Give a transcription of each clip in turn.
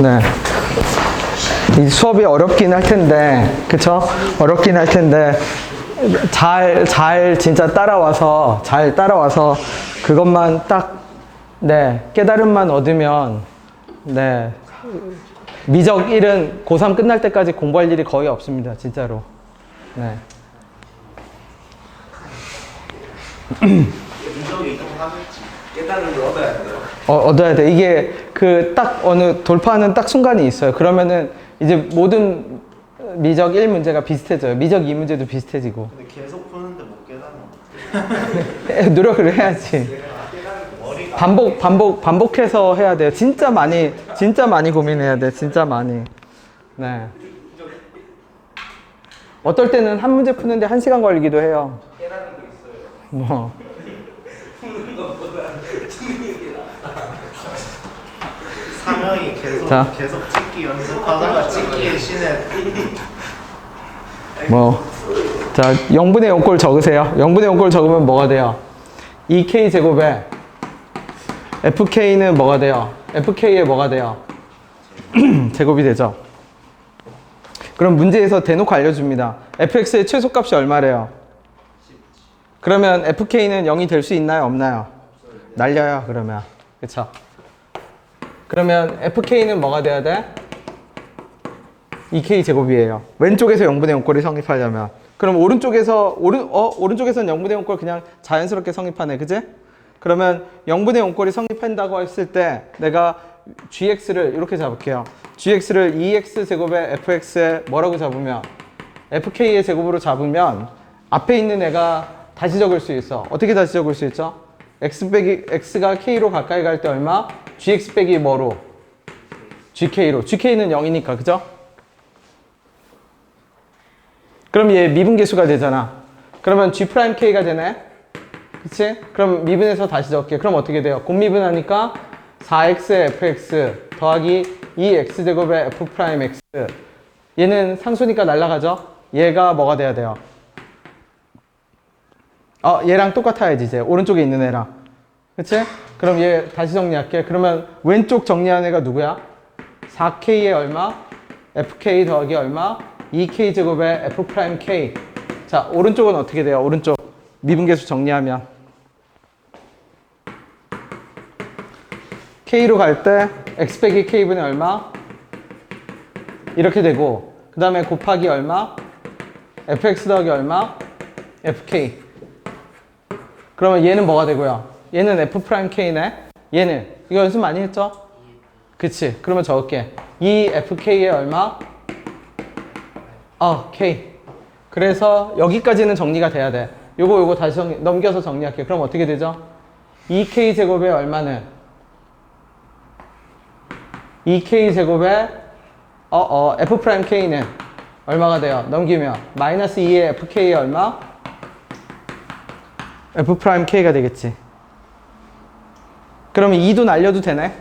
네. 이 수업이 어렵긴 할 텐데, 그쵸? 어렵긴 할 텐데, 진짜 잘 따라와서, 그것만 딱, 네, 깨달음만 얻으면, 네, 미적 1은 고3 끝날 때까지 공부할 일이 거의 없습니다, 진짜로. 네. 미적이 좀 하겠지. 깨달음을 얻어야 돼요. 얻어야 돼. 이게 딱 어느 돌파하는 딱 순간이 있어요. 그러면은 이제 모든 미적 1 문제가 비슷해져요. 미적 2 문제도 비슷해지고. 근데 계속 푸는데 못 깨달으면 노력을 해야지. 반복해서 해야 돼요. 진짜 많이 고민해야 돼. 진짜 많이. 네. 어떨 때는 한 문제 푸는데 1시간 걸리기도 해요. 깨달은 거 있어요. 뭐. 푸는 것보다 찍는 게 낫다. 상영이 계속 찍기 연습하다가 찍기의 신에 자, 0분의 0꼴 적으세요. 0분의 0꼴 적으면 뭐가 돼요? 2k 제곱에 fk는 뭐가 돼요? fk에 뭐가 돼요? 제곱이 되죠. 그럼 문제에서 대놓고 알려줍니다. fx의 최소값이 얼마래요? 그러면 fk는 0이 될 수 있나요? 없나요? 날려요, 그러면. 그쵸? 그러면 fk는 뭐가 돼야 돼? 2k 제곱이에요. 왼쪽에서 0분의 0꼴이 성립하려면. 그럼 오른쪽에서는 0분의 0꼴 그냥 자연스럽게 성립하네, 그지? 그러면 0분의 0꼴이 성립한다고 했을 때 내가 gx를 이렇게 잡을게요. gx를 2x 제곱에 fx에 뭐라고 잡으면 fk의 제곱으로 잡으면 앞에 있는 애가 다시 적을 수 있어. 어떻게 다시 적을 수 있죠? x가 k로 가까이 갈 때 얼마? gx 빼기 뭐로? gk로. gk는 0이니까, 그죠? 그럼 얘 미분계수가 되잖아. 그러면 g'k가 되네? 그치? 그럼 미분해서 다시 적게. 그럼 어떻게 돼요? 곱미분하니까 4x의 fx 더하기 2x제곱의 f'x. 얘는 상수니까 날라가죠? 얘가 뭐가 돼야 돼요? 얘랑 똑같아야지, 이제. 오른쪽에 있는 애랑. 그치? 그럼 얘 다시 정리할게. 그러면 왼쪽 정리한 애가 누구야? 4k의 얼마? fk 더하기 얼마? 2k 제곱의 f'k. 자, 오른쪽은 어떻게 돼요? 오른쪽. 미분계수 정리하면. k로 갈 때 x 빼기 k분의 얼마? 이렇게 되고, 그 다음에 곱하기 얼마? fx 더하기 얼마? fk. 그러면 얘는 뭐가 되고요? 얘는 f'k네? 얘는 이거 연습 많이 했죠? 그치? 그러면 적을게. 이 fk의 얼마? k. 그래서 여기까지는 정리가 돼야 돼. 요거 다시 넘겨서 정리할게요. 그럼 어떻게 되죠? 2k 제곱의 얼마는? 2k 제곱의 f'k는 얼마가 돼요? 넘기면 마이너스 2의 fk의 얼마? f'k가 되겠지. 그러면 2도 날려도 되네?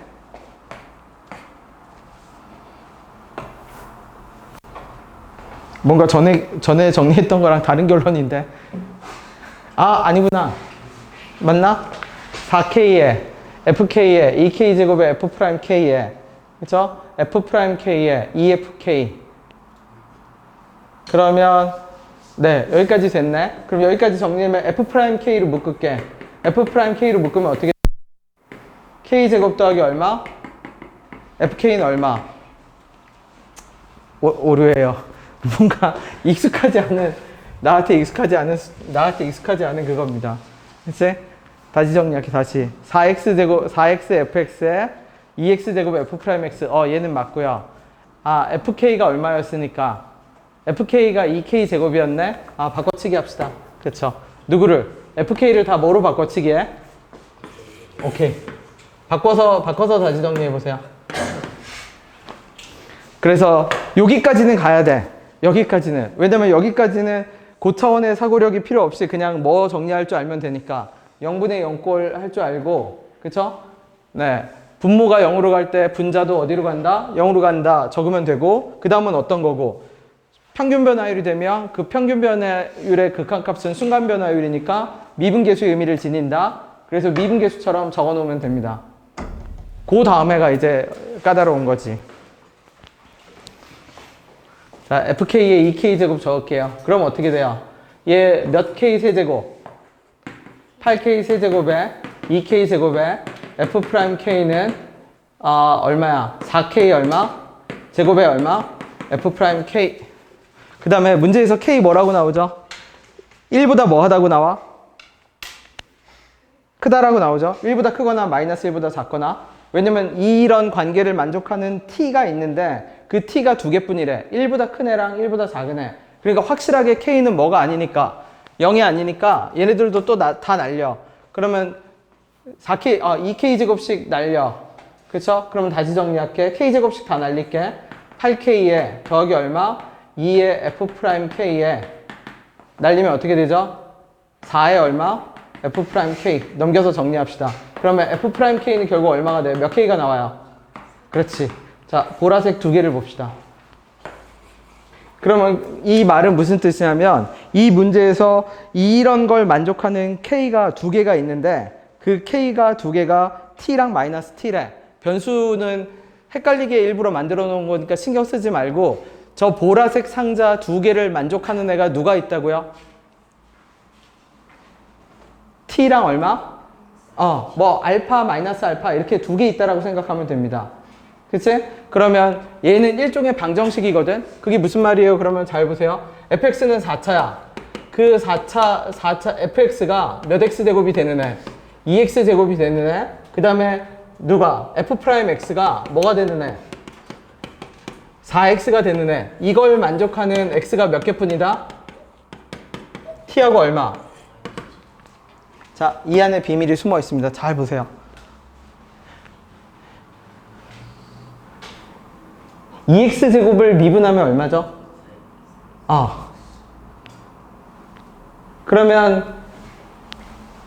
뭔가 전에 정리했던 거랑 다른 결론인데. 아니구나. 맞나? 4k에 fk에 2k 제곱에 f'k에 그쵸? f'k에 2fk. 그러면 네, 여기까지 됐네. 그럼 여기까지 정리하면 f'k로 묶을게. f'k로 묶으면 어떻게? k 제곱 더하기 얼마? fk는 얼마? 오류예요. 뭔가 나한테 익숙하지 않은 그겁니다. 그치? 다시 정리할게, 다시. 4x fx에 2x 제곱 f'x. 얘는 맞고요. fk가 얼마였으니까? fk가 2k 제곱이었네? 바꿔치기 합시다. 그쵸? 누구를? fk를 다 뭐로 바꿔치기 해? 오케이. 바꿔서 다시 정리해보세요. 그래서 여기까지는 가야 돼. 여기까지는. 왜냐면 여기까지는 고차원의 사고력이 필요 없이 그냥 뭐 정리할 줄 알면 되니까 0분의 0꼴 할 줄 알고, 그쵸? 네. 분모가 0으로 갈 때 분자도 어디로 간다? 0으로 간다. 적으면 되고, 그 다음은 어떤 거고? 평균 변화율이 되면 그 평균 변화율의 극한값은 순간 변화율이니까 미분계수의 의미를 지닌다. 그래서 미분계수처럼 적어 놓으면 됩니다. 그 다음에가 이제 까다로운 거지. 자, fk에 2k 제곱 적을게요. 그럼 어떻게 돼요? 얘 몇 k 세제곱? 8k 세제곱에 2k 제곱에 f 프라임 k는 얼마야? 4k 얼마? 제곱에 얼마? f 프라임 k. 그 다음에 문제에서 k 뭐라고 나오죠? 1보다 뭐 하다고 나와? 크다라고 나오죠? 1보다 크거나 마이너스 1보다 작거나. 왜냐면 이런 관계를 만족하는 t가 있는데 그 t가 두 개뿐이래. 1보다 큰 애랑 1보다 작은 애. 그러니까 확실하게 k는 뭐가 아니니까 0이 아니니까 얘네들도 또 다 날려. 그러면 4k, 2k 제곱씩 날려. 그쵸? 그러면 다시 정리할게. k 제곱씩 다 날릴게. 8k에 더하기 얼마? 2의 f 프라임 k에 날리면 어떻게 되죠? 4의 얼마? f 프라임 k. 넘겨서 정리합시다. 그러면 f 프라임 k는 결국 얼마가 돼요? 몇 k가 나와요? 그렇지. 자, 보라색 두 개를 봅시다. 그러면 이 말은 무슨 뜻이냐면 이 문제에서 이런 걸 만족하는 k가 두 개가 있는데 그 k가 두 개가 t랑 마이너스 t래. 변수는 헷갈리게 일부러 만들어 놓은 거니까 신경 쓰지 말고 저 보라색 상자 두 개를 만족하는 애가 누가 있다고요? t랑 얼마? 뭐 알파 마이너스 알파 이렇게 두 개 있다라고 생각하면 됩니다. 그치? 그러면 얘는 일종의 방정식이거든. 그게 무슨 말이에요? 그러면 잘 보세요. fx는 4차야. 그 4차 fx가 몇 x제곱이 되는 애? 2x제곱이 되는 애. 그 다음에 누가? f'x가 뭐가 되는 애? 4x가 되는 애. 이걸 만족하는 x가 몇 개뿐이다? t하고 얼마? 자, 이 안에 비밀이 숨어 있습니다. 잘 보세요. 2x제곱을 미분하면 얼마죠? 그러면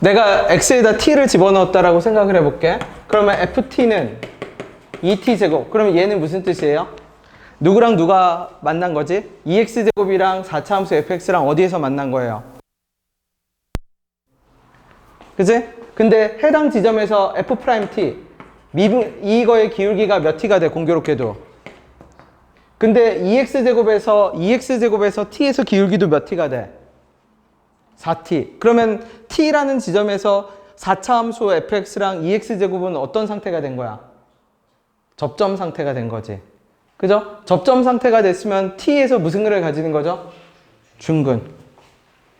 내가 x에다 t를 집어넣었다라고 생각을 해볼게. 그러면 ft는 2t제곱. 그러면 얘는 무슨 뜻이에요? 누구랑 누가 만난 거지? 2x제곱이랑 4차 함수 fx랑 어디에서 만난 거예요? 그치? 근데 해당 지점에서 f't 이거의 기울기가 몇 t가 돼? 공교롭게도. 근데 2x제곱에서 t에서 기울기도 몇 t가 돼? 4t. 그러면 t라는 지점에서 4차 함수 fx랑 2x제곱은 어떤 상태가 된 거야? 접점 상태가 된 거지. 그죠? 접점 상태가 됐으면 t에서 무슨 근을 가지는 거죠? 중근.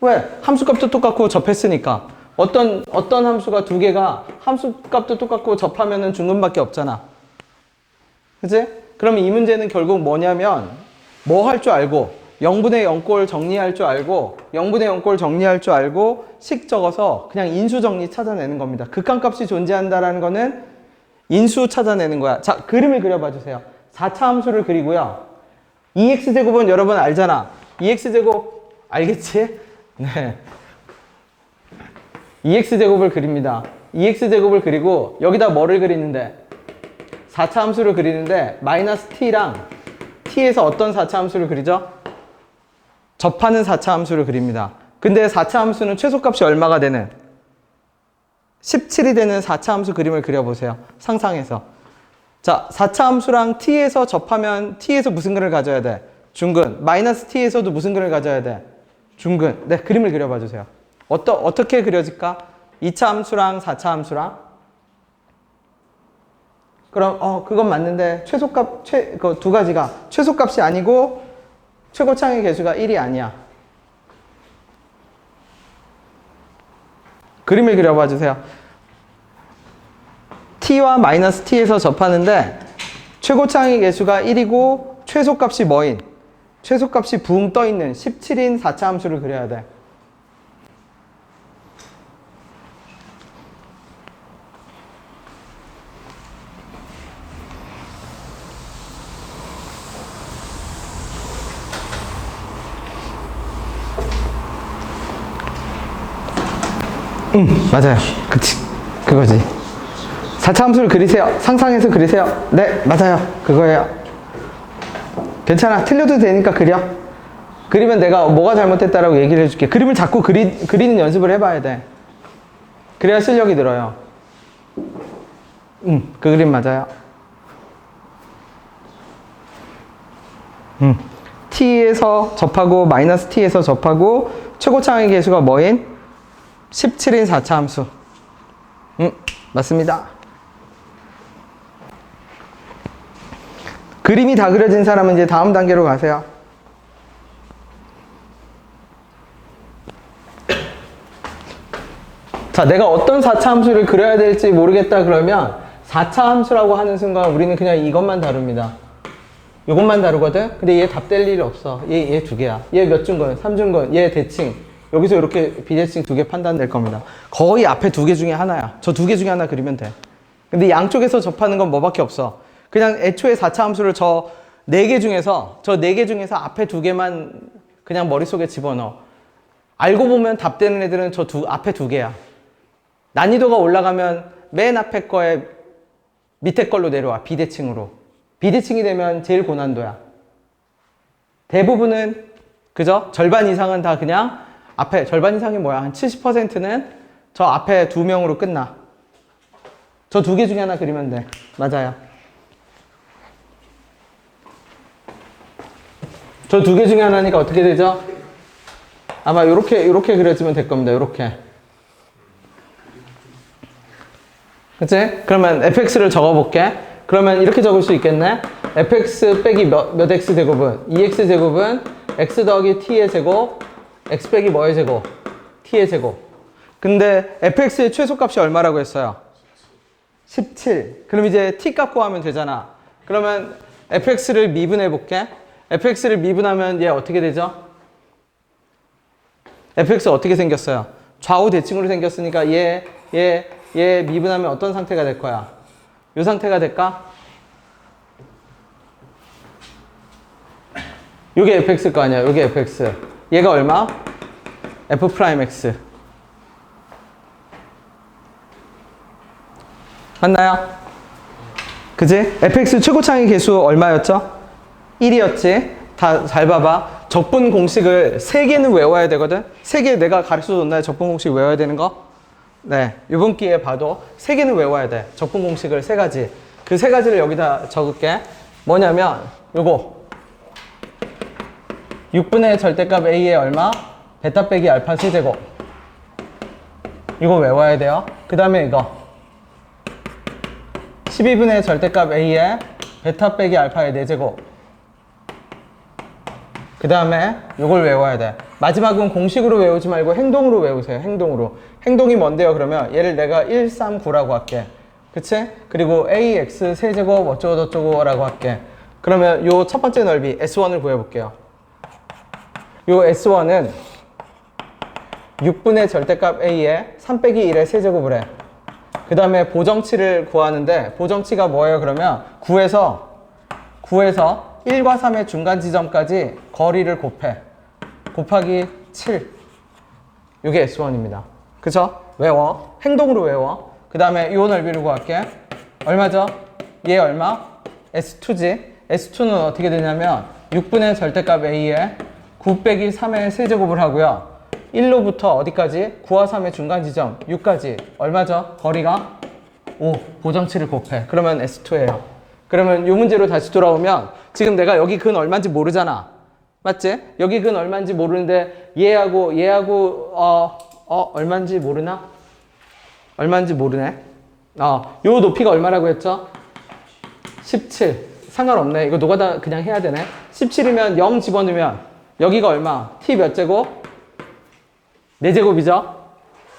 왜? 함수값도 똑같고 접했으니까. 어떤 함수가 두 개가 함수값도 똑같고 접하면은 중근밖에 없잖아. 그치? 그러면 이 문제는 결국 뭐냐면 뭐 할 줄 알고 0분의 0꼴 정리할 줄 알고 0분의 0꼴 정리할 줄 알고 식 적어서 그냥 인수 정리 찾아내는 겁니다. 극한값이 존재한다라는 거는 인수 찾아내는 거야. 자, 그림을 그려봐 주세요. 4차 함수를 그리고요. 2x제곱은 여러분 알잖아. 2x제곱 알겠지? 네. 2x제곱을 그립니다. 2x제곱을 그리고 여기다 뭐를 그리는데 4차 함수를 그리는데 마이너스 t랑 t에서 어떤 4차 함수를 그리죠? 접하는 4차 함수를 그립니다. 근데 4차 함수는 최소값이 얼마가 되는? 17이 되는 4차 함수 그림을 그려보세요. 상상해서. 자, 4차 함수랑 t에서 접하면 t에서 무슨 근을 가져야 돼? 중근. 마이너스 t에서도 무슨 근을 가져야 돼? 중근. 네, 그림을 그려봐 주세요. 어떻게 그려질까? 2차 함수랑 4차 함수랑? 그럼 그건 맞는데 최소값 그 두 가지가 최소값이 아니고 최고창의 개수가 1이 아니야. 그림을 그려봐 주세요. t와 마이너스 t에서 접하는데 최고창의 개수가 1이고 최소값이 뭐인? 최소값이 붕 떠있는 17인 4차 함수를 그려야 돼. 맞아요. 그치. 그거지. 4차 함수를 그리세요. 상상해서 그리세요. 네, 맞아요. 그거예요. 괜찮아. 틀려도 되니까 그려. 그리면 내가 뭐가 잘못됐다라고 얘기를 해줄게. 그림을 자꾸 그리는 연습을 해봐야 돼. 그래야 실력이 늘어요. 그 그림 맞아요. t에서 접하고 마이너스 t에서 접하고 최고차항의 계수가 뭐인? 17인 4차 함수. 맞습니다. 그림이 다 그려진 사람은 이제 다음 단계로 가세요. 자, 내가 어떤 4차 함수를 그려야 될지 모르겠다 그러면 4차 함수라고 하는 순간 우리는 그냥 이것만 다룹니다. 이것만 다루거든? 근데 얘 답 될 일이 없어. 얘 두 개야. 얘 몇 중근? 3중근. 얘 대칭. 여기서 이렇게 비대칭 두 개 판단될 겁니다. 거의 앞에 두 개 중에 하나야. 저 두 개 중에 하나 그리면 돼. 근데 양쪽에서 접하는 건 뭐밖에 없어. 그냥 애초에 4차 함수를 저 네 개 중에서 앞에 두 개만 그냥 머릿속에 집어넣어. 알고 보면 답 되는 애들은 저 앞에 두 개야. 난이도가 올라가면 맨 앞에 거에 밑에 걸로 내려와. 비대칭으로. 비대칭이 되면 제일 고난도야. 대부분은 그죠? 절반 이상은 다 그냥 앞에 절반 이상이 뭐야? 한 70%는 저 앞에 두 명으로 끝나. 저 두 개 중에 하나 그리면 돼. 맞아요. 저 두 개 중에 하나니까 어떻게 되죠? 아마 요렇게 그려지면 될 겁니다. 요렇게. 그치? 그러면 fx를 적어볼게. 그러면 이렇게 적을 수 있겠네? fx 빼기 몇 x 제곱은? 2x 제곱은 x 더하기 t의 제곱, x 빼기 뭐의 제곱? t의 제곱. 근데 fx의 최소값이 얼마라고 했어요? 17. 그럼 이제 t 값 구하면 되잖아. 그러면 fx를 미분해 볼게. fx를 미분하면 얘 어떻게 되죠? fx 어떻게 생겼어요? 좌우 대칭으로 생겼으니까 얘 미분하면 어떤 상태가 될 거야? 이 상태가 될까? 요게 fx일 거 아니야. 요게 fx. 얘가 얼마? f'x. 맞나요? 그지? fx 최고차항의 계수 얼마였죠? 1이었지? 다 잘 봐봐. 적분 공식을 3개는 외워야 되거든? 3개 내가 가르쳐 줬나요? 적분 공식 외워야 되는 거? 네. 이번 기회에 봐도 3개는 외워야 돼. 적분 공식을 3가지. 그 3가지를 여기다 적을게. 뭐냐면, 요거. 6분의 절대값 a의 얼마? 베타 빼기 알파 세제곱. 이거 외워야 돼요. 그 다음에 이거. 12분의 절대값 a의 베타 빼기 알파의 4제곱. 그 다음에 이걸 외워야 돼. 마지막은 공식으로 외우지 말고 행동으로 외우세요. 행동으로. 행동이 뭔데요? 그러면 얘를 내가 139라고 할게. 그치? 그리고 ax 세제곱 어쩌고 저쩌고 라고 할게. 그러면 요 첫 번째 넓이 S1을 구해볼게요. 요 S1은 6분의 절대값 a에 3 빼기 1의 세제곱을 해. 그 다음에 보정치를 구하는데 보정치가 뭐예요? 그러면 9에서 1과 3의 중간 지점까지 거리를 곱해. 곱하기 7. 이게 S1입니다. 그쵸? 외워. 행동으로 외워. 그 다음에 이 넓이를 구할게. 얼마죠? 얘 얼마? S2지. S2는 어떻게 되냐면 6분의 절대값 A에 9 빼기 3의 세제곱을 하고요. 1로부터 어디까지? 9와 3의 중간 지점 6까지 얼마죠? 거리가 5. 보정치를 곱해. 그러면 S2예요. 그러면 이 문제로 다시 돌아오면 지금 내가 여기 근 얼마인지 모르잖아. 맞지? 여기 근 얼마인지 모르는데 얘하고 얼마인지 모르나? 얼마인지 모르네. 요 높이가 얼마라고 했죠? 17. 상관없네. 이거 노가다 그냥 해야 되네. 17이면 0 집어넣으면 여기가 얼마? t 몇 제곱? 4제곱이죠?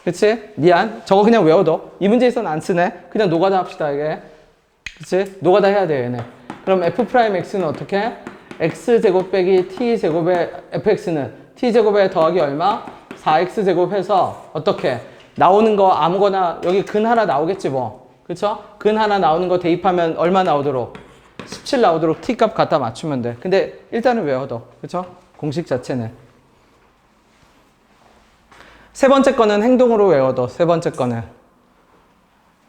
그치? 미안. 저거 그냥 외워둬. 이 문제에서는 안 쓰네. 그냥 노가다 합시다, 이게. 그치? 노가다 해야 돼, 얘네. 그럼 f'x는 어떻게? x제곱 빼기 t제곱의 fx는 t제곱에 더하기 얼마? 4x제곱 해서 어떻게? 나오는 거 아무거나 여기 근 하나 나오겠지 뭐. 그쵸? 근 하나 나오는 거 대입하면 얼마 나오도록? 17 나오도록 t값 갖다 맞추면 돼. 근데 일단은 외워둬. 그쵸? 공식 자체는. 세 번째 거는 행동으로 외워둬. 세 번째 거는.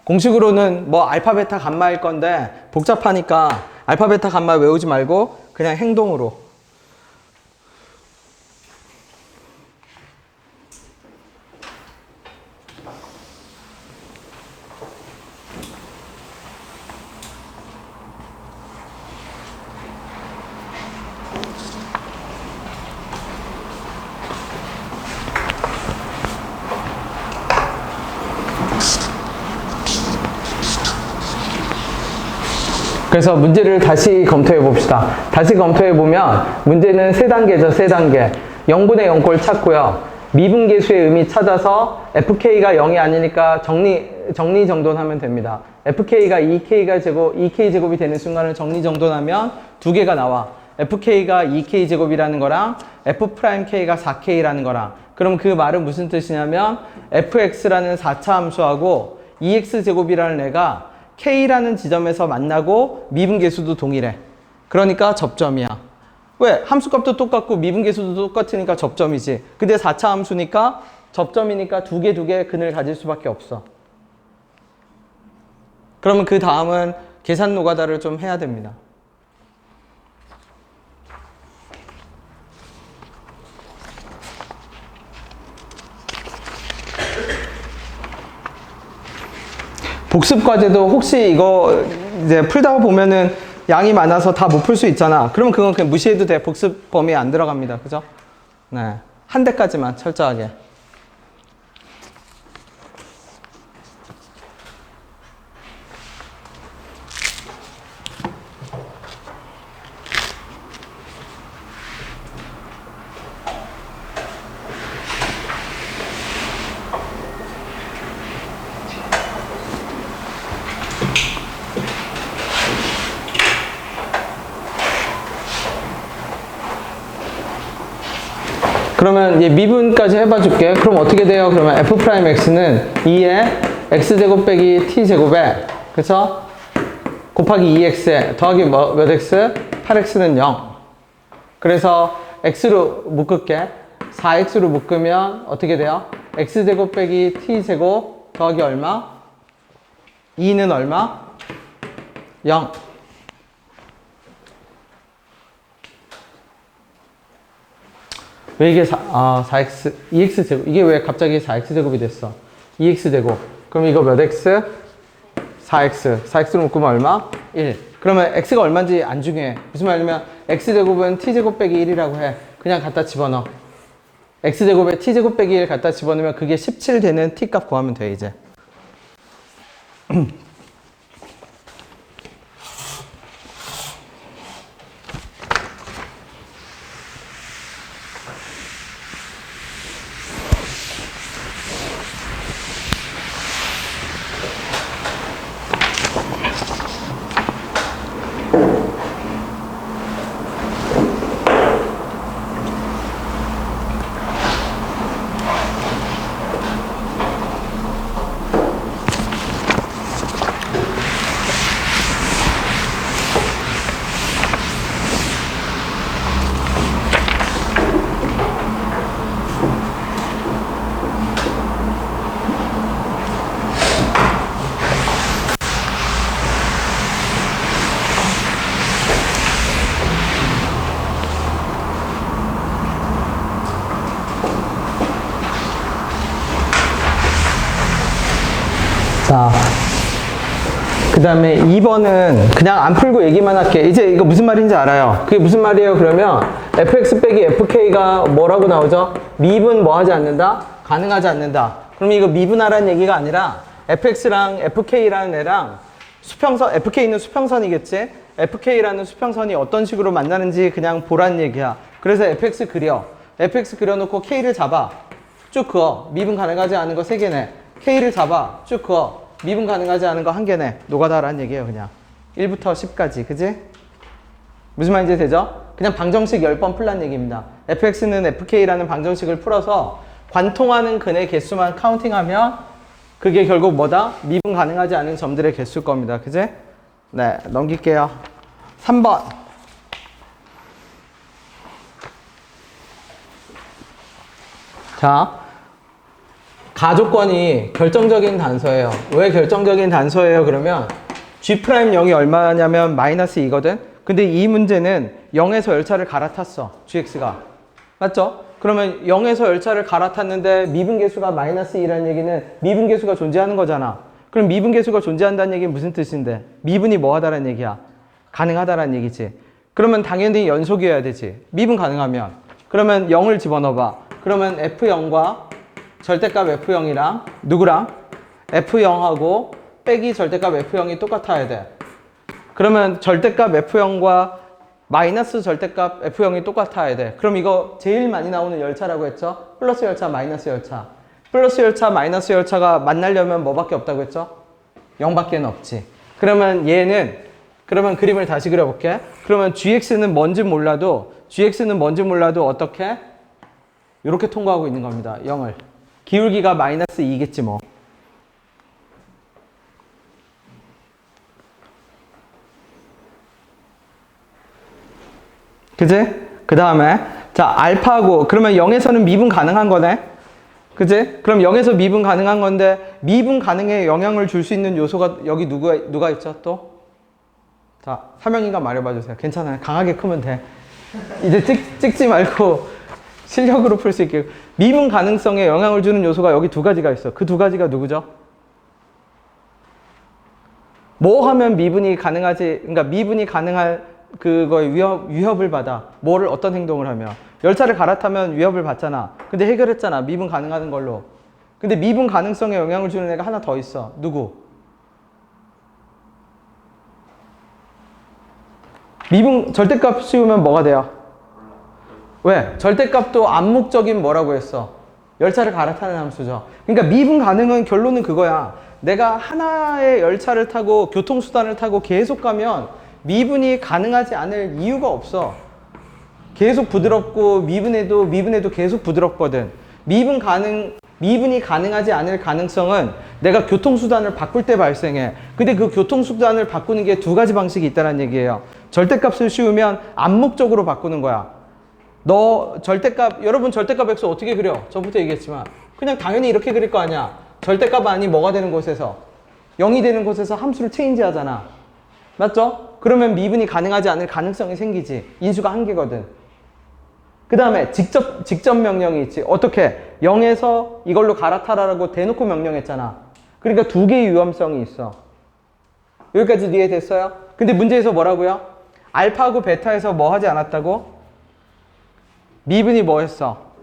공식으로는 뭐 알파, 베타, 감마일 건데 복잡하니까 알파, 베타, 감마 외우지 말고 그냥 행동으로. 그래서 문제를 다시 검토해 봅시다. 다시 검토해 보면 문제는 3단계죠. 3단계. 0분의 0꼴 찾고요. 미분계수의 의미 찾아서 fk가 0이 아니니까 정리정돈하면 됩니다. fk가 2k 제곱이 되는 순간을 정리정돈하면 두 개가 나와. fk가 2k 제곱이라는 거랑 f'k가 4k라는 거랑. 그럼 그 말은 무슨 뜻이냐면 fx라는 4차 함수하고 2x 제곱이라는 애가 k라는 지점에서 만나고 미분계수도 동일해. 그러니까 접점이야. 왜? 함수값도 똑같고 미분계수도 똑같으니까 접점이지. 근데 4차 함수니까 접점이니까 두 개 근을 가질 수밖에 없어. 그러면 그 다음은 계산 노가다를 좀 해야 됩니다. 복습 과제도 혹시 이거 이제 풀다 보면은 양이 많아서 다 못 풀 수 있잖아. 그러면 그건 그냥 무시해도 돼. 복습 범위에 안 들어갑니다. 그죠? 네. 한 대까지만 철저하게. 그러면 이제 미분까지 해봐 줄게. 그럼 어떻게 돼요? 그러면 f'x는 2에 x제곱 빼기 t제곱에 그쵸? 곱하기 2x에 더하기 몇 x? 8x는 0. 그래서 x로 묶을게. 4x로 묶으면 어떻게 돼요? x제곱 빼기 t제곱 더하기 얼마? 2는 얼마? 0. 왜 이게 4x, 2x제곱. 이게 왜 갑자기 4x제곱이 됐어? 2x제곱. 그럼 이거 몇 x? 4x. 4x로 묶으면 얼마? 1. 그러면 x가 얼마인지 안 중요해. 무슨 말이냐면 x제곱은 t제곱 빼기 1이라고 해. 그냥 갖다 집어넣어. x제곱에 t제곱 빼기 1 갖다 집어넣으면 그게 17 되는 t값 구하면 돼, 이제. 자, 그 다음에 2번은 그냥 안 풀고 얘기만 할게. 이제 이거 무슨 말인지 알아요? 그게 무슨 말이에요? 그러면 fx 빼기 fk가 뭐라고 나오죠? 미분 뭐 하지 않는다? 가능하지 않는다. 그럼 이거 미분하라는 얘기가 아니라 fx랑 fk라는 애랑 수평선, fk는 수평선이겠지? fk라는 수평선이 어떤 식으로 만나는지 그냥 보란 얘기야. 그래서 fx 그려. fx 그려놓고 k를 잡아. 쭉 그어. 미분 가능하지 않은 거 3개네. k를 잡아. 쭉 그어. 미분 가능하지 않은 거 1개네. 노가다라는 얘기예요, 그냥. 1부터 10까지. 그지? 무슨 말인지 되죠? 그냥 방정식 10번 풀란 얘기입니다. fx는 fk라는 방정식을 풀어서 관통하는 근의 개수만 카운팅하면 그게 결국 뭐다? 미분 가능하지 않은 점들의 개수일 겁니다. 그지? 네, 넘길게요. 3번. 자, 가조건이 결정적인 단서예요. 왜 결정적인 단서예요? 그러면 G'0이 얼마냐면 마이너스 2거든? 근데 이 문제는 0에서 열차를 갈아탔어. GX가. 맞죠? 그러면 0에서 열차를 갈아탔는데 미분계수가 마이너스 2라는 얘기는 미분계수가 존재하는 거잖아. 그럼 미분계수가 존재한다는 얘기는 무슨 뜻인데? 미분이 뭐 하다라는 얘기야? 가능하다라는 얘기지. 그러면 당연히 연속이어야 되지. 미분 가능하면. 그러면 0을 집어넣어봐. 그러면 F0과 절대값 F0이랑 누구랑? F0하고 빼기 절대값 F0이 똑같아야 돼. 그러면 절대값 F0과 마이너스 절대값 F0이 똑같아야 돼. 그럼 이거 제일 많이 나오는 열차라고 했죠? 플러스 열차, 마이너스 열차. 플러스 열차, 마이너스 열차가 만나려면 뭐밖에 없다고 했죠? 0밖에 없지. 그러면 얘는, 그러면 그림을 다시 그려볼게. 그러면 GX는 뭔지 몰라도 어떻게? 이렇게 통과하고 있는 겁니다. 0을. 기울기가 마이너스 2겠지 뭐. 그지? 그 다음에 자 알파고 그러면 0에서는 미분 가능한 거네. 그지? 그럼 0에서 미분 가능한 건데 미분 가능에 영향을 줄 수 있는 요소가 여기 누가 있죠 또? 자 삼영이가 말해봐 주세요. 괜찮아요. 강하게 크면 돼. 이제 찍지 말고 실력으로 풀 수 있게. 미분 가능성에 영향을 주는 요소가 여기 두 가지가 있어. 그 두 가지가 누구죠? 뭐 하면 미분이 가능하지? 그러니까 미분이 가능할 그거에 위협을 받아. 뭐를 어떤 행동을 하면. 열차를 갈아타면 위협을 받잖아. 근데 해결했잖아. 미분 가능한 걸로. 근데 미분 가능성에 영향을 주는 애가 하나 더 있어. 누구? 미분 절대값 씌우면 뭐가 돼요? 왜? 절대값도 암묵적인 뭐라고 했어? 열차를 갈아타는 함수죠. 그러니까 미분 가능은 결론은 그거야. 내가 하나의 열차를 타고 교통수단을 타고 계속 가면 미분이 가능하지 않을 이유가 없어. 계속 부드럽고 미분해도 계속 부드럽거든. 미분이 가능하지 않을 가능성은 내가 교통수단을 바꿀 때 발생해. 근데 그 교통수단을 바꾸는 게 두 가지 방식이 있다는 얘기예요. 절대값을 씌우면 암묵적으로 바꾸는 거야. 여러분 절대값 X 어떻게 그려? 저부터 얘기했지만 그냥 당연히 이렇게 그릴 거 아니야. 절대값 아니 뭐가 되는 곳에서 0이 되는 곳에서 함수를 체인지 하잖아. 맞죠? 그러면 미분이 가능하지 않을 가능성이 생기지. 인수가 한 개거든. 그 다음에 직접 명령이 있지. 어떻게? 0에서 이걸로 갈아타라라고 대놓고 명령했잖아. 그러니까 두 개의 위험성이 있어. 여기까지 이해됐어요? 근데 문제에서 뭐라고요? 알파하고 베타에서 뭐 하지 않았다고? 미분이 뭐 했어?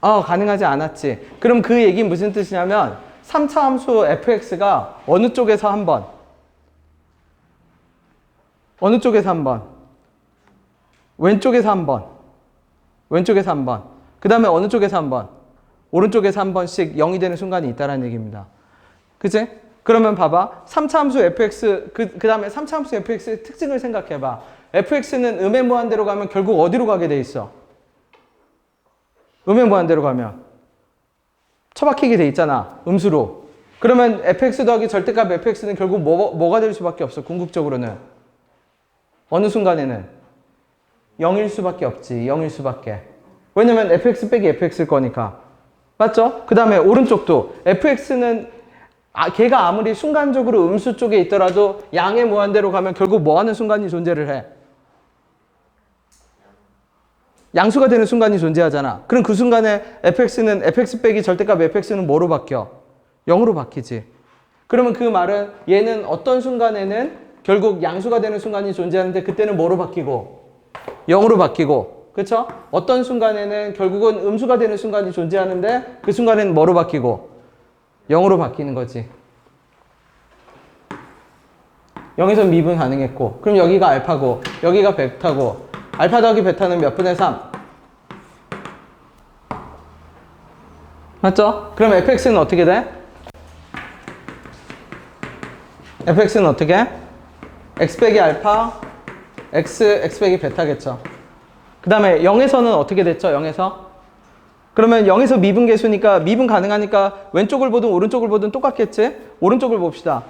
가능하지 않았지. 그럼 그 얘기는 무슨 뜻이냐면 3차 함수 fx가 어느 쪽에서 한 번? 어느 쪽에서 한 번? 왼쪽에서 한 번. 왼쪽에서 한 번. 그 다음에 어느 쪽에서 한 번? 오른쪽에서 한 번씩 0이 되는 순간이 있다는 얘기입니다. 그치? 그러면 봐봐. 3차 함수 fx, 그 다음에 3차 함수 fx의 특징을 생각해봐. fx는 음의 무한대로 가면 결국 어디로 가게 돼 있어? 음의 무한대로 가면 처박히게 돼 있잖아. 음수로. 그러면 fx 더하기 절대값 fx는 결국 뭐가 될 수밖에 없어. 궁극적으로는. 어느 순간에는 0일 수밖에 없지. 0일 수밖에. 왜냐면 fx 빼기 fx일 거니까. 맞죠? 그 다음에 오른쪽도 fx는 걔가 아무리 순간적으로 음수 쪽에 있더라도 양의 무한대로 가면 결국 뭐 하는 순간이 존재를 해? 양수가 되는 순간이 존재하잖아. 그럼 그 순간에 fx 빼기 절대값 fx는 뭐로 바뀌어? 0으로 바뀌지. 그러면 그 말은 얘는 어떤 순간에는 결국 양수가 되는 순간이 존재하는데 그때는 뭐로 바뀌고? 0으로 바뀌고. 그쵸? 어떤 순간에는 결국은 음수가 되는 순간이 존재하는데 그 순간에는 뭐로 바뀌고? 0으로 바뀌는 거지. 0에서 미분 가능했고 그럼 여기가 알파고 여기가 베타고 알파 더하기 베타는 몇 분의 3? 맞죠? 그럼 fx는 어떻게 돼? fx는 어떻게? x 빼기 알파 x 빼기 베타겠죠. 그 다음에 0에서는 어떻게 됐죠? 0에서? 그러면 0에서 미분 계수니까 미분 가능하니까 왼쪽을 보든 오른쪽을 보든 똑같겠지? 오른쪽을 봅시다.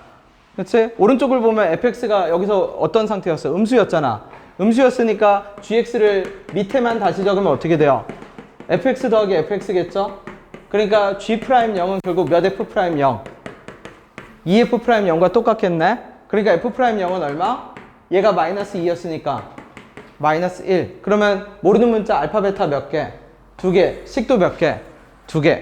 그렇지? 오른쪽을 보면 fx가 여기서 어떤 상태였어? 음수였잖아. 음수였으니까 gx를 밑에만 다시 적으면 어떻게 돼요? fx 더하기 fx겠죠? 그러니까 g'0은 결국 몇 f'0? 2f'0과 똑같겠네? 그러니까 f'0은 얼마? 얘가 마이너스 2였으니까 마이너스 1. 그러면 모르는 문자 알파 베타 몇 개? 2개. 식도 몇 개? 2개.